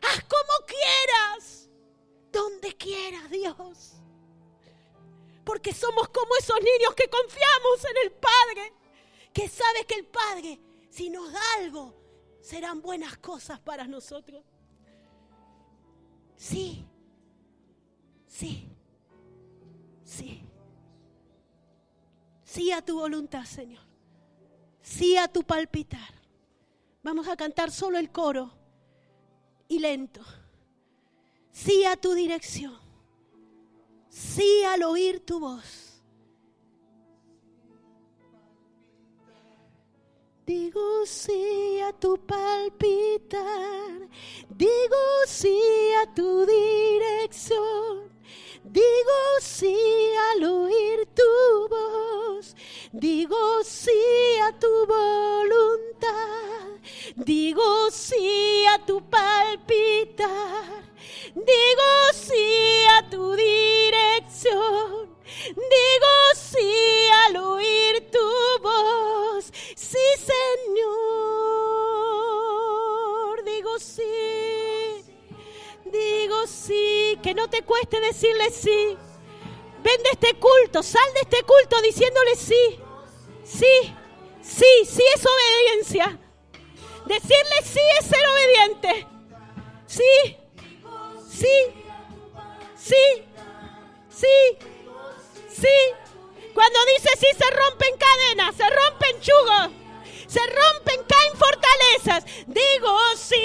Haz como quieras. Donde quieras, Dios. Porque somos como esos niños que confiamos en el Padre, que sabe que el Padre, si nos da algo, serán buenas cosas para nosotros. Sí, sí, sí, Sí a tu voluntad, Señor. Sí a tu palpitar. Vamos a cantar solo el coro y lento. Sí a tu dirección. Sí al oír tu voz. Digo sí a tu palpitar. Digo sí a tu dirección. Digo sí al oír tu voz. Digo sí a tu voluntad. Digo sí a tu palpitar. Digo sí a tu dirección. Digo sí al oír tu voz. Sí, Señor. Digo sí. Digo sí. Que no te cueste decirle sí. Ven de este culto. Sal de este culto diciéndole sí. Sí. Sí. Sí es obediencia. Decirle sí es ser obediente. Sí. Sí. Sí. Sí. Sí. Cuando dice sí se rompen cadenas, se rompen yugos, se rompen, caen fortalezas. Digo sí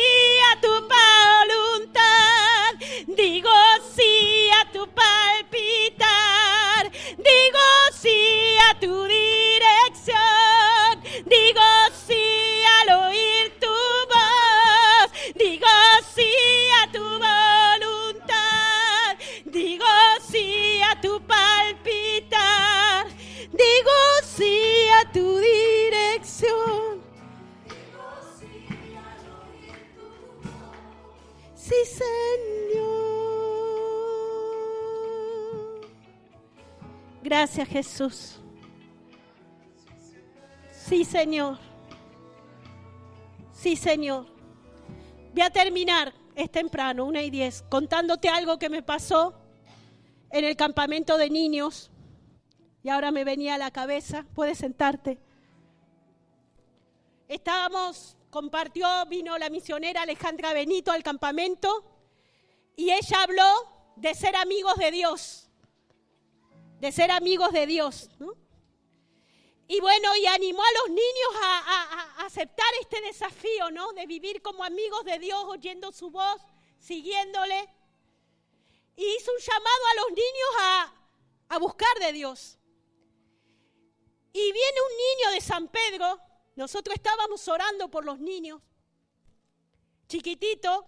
a tu voluntad. Digo sí a tu palpitar. Digo sí a tu dirección. Digo sí al oír tu voz. Digo sí a tu voluntad. Digo sí a tu palpitar. Digo sí a tu dirección. Sí, Señor. Gracias, Jesús. Sí, Señor. Sí, Señor. Voy a terminar, es temprano, 1:10, contándote algo que me pasó en el campamento de niños. Y ahora me venía a la cabeza. Puedes sentarte. Vino la misionera Alejandra Benito al campamento y ella habló de ser amigos de Dios. De ser amigos de Dios, ¿no? Y bueno, y animó a los niños a aceptar este desafío, ¿no? De vivir como amigos de Dios, oyendo su voz, siguiéndole. Y hizo un llamado a los niños a buscar de Dios. Y viene un niño de San Pedro, nosotros estábamos orando por los niños, chiquitito,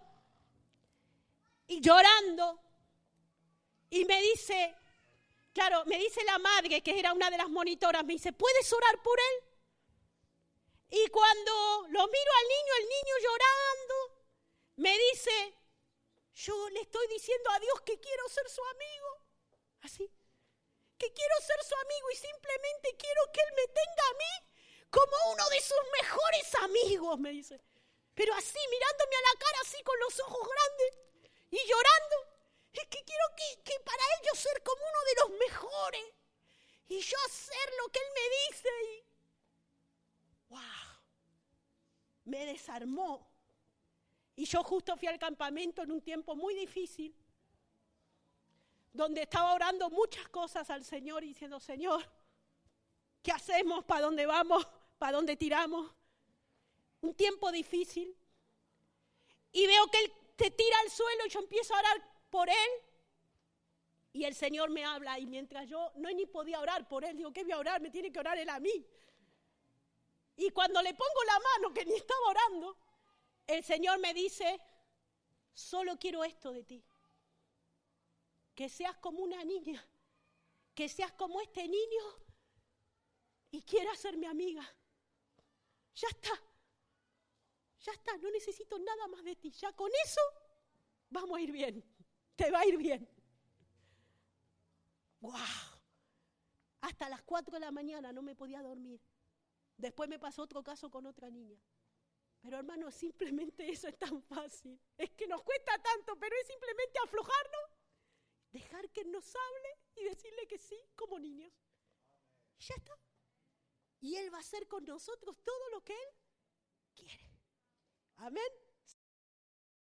y llorando, y me dice la madre, que era una de las monitoras, me dice, ¿puedes orar por él? Y cuando lo miro al niño, el niño llorando, me dice, yo le estoy diciendo a Dios que quiero ser su amigo, así. Que quiero ser su amigo y simplemente quiero que él me tenga a mí como uno de sus mejores amigos, me dice. Pero así, mirándome a la cara, así con los ojos grandes y llorando. Es que quiero que para él yo ser como uno de los mejores y yo hacer lo que él me dice. Y ¡wow! Me desarmó. Y yo justo fui al campamento en un tiempo muy difícil, donde estaba orando muchas cosas al Señor y diciendo, Señor, ¿qué hacemos? ¿Para dónde vamos? ¿Para dónde tiramos? Un tiempo difícil. Y veo que él se tira al suelo y yo empiezo a orar por él. Y el Señor me habla y mientras yo no ni podía orar por él, digo, ¿qué voy a orar? Me tiene que orar él a mí. Y cuando le pongo la mano, que ni estaba orando, el Señor me dice, solo quiero esto de ti. Que seas como una niña, que seas como este niño y quieras ser mi amiga. Ya está, no necesito nada más de ti. Ya con eso vamos a ir bien, te va a ir bien. ¡Wow! Hasta las 4 de la mañana no me podía dormir. Después me pasó otro caso con otra niña. Pero hermano, simplemente eso es tan fácil. Es que nos cuesta tanto, pero es simplemente aflojarnos. Dejar que Él nos hable y decirle que sí, como niños. Y ya está. Y Él va a hacer con nosotros todo lo que Él quiere. Amén.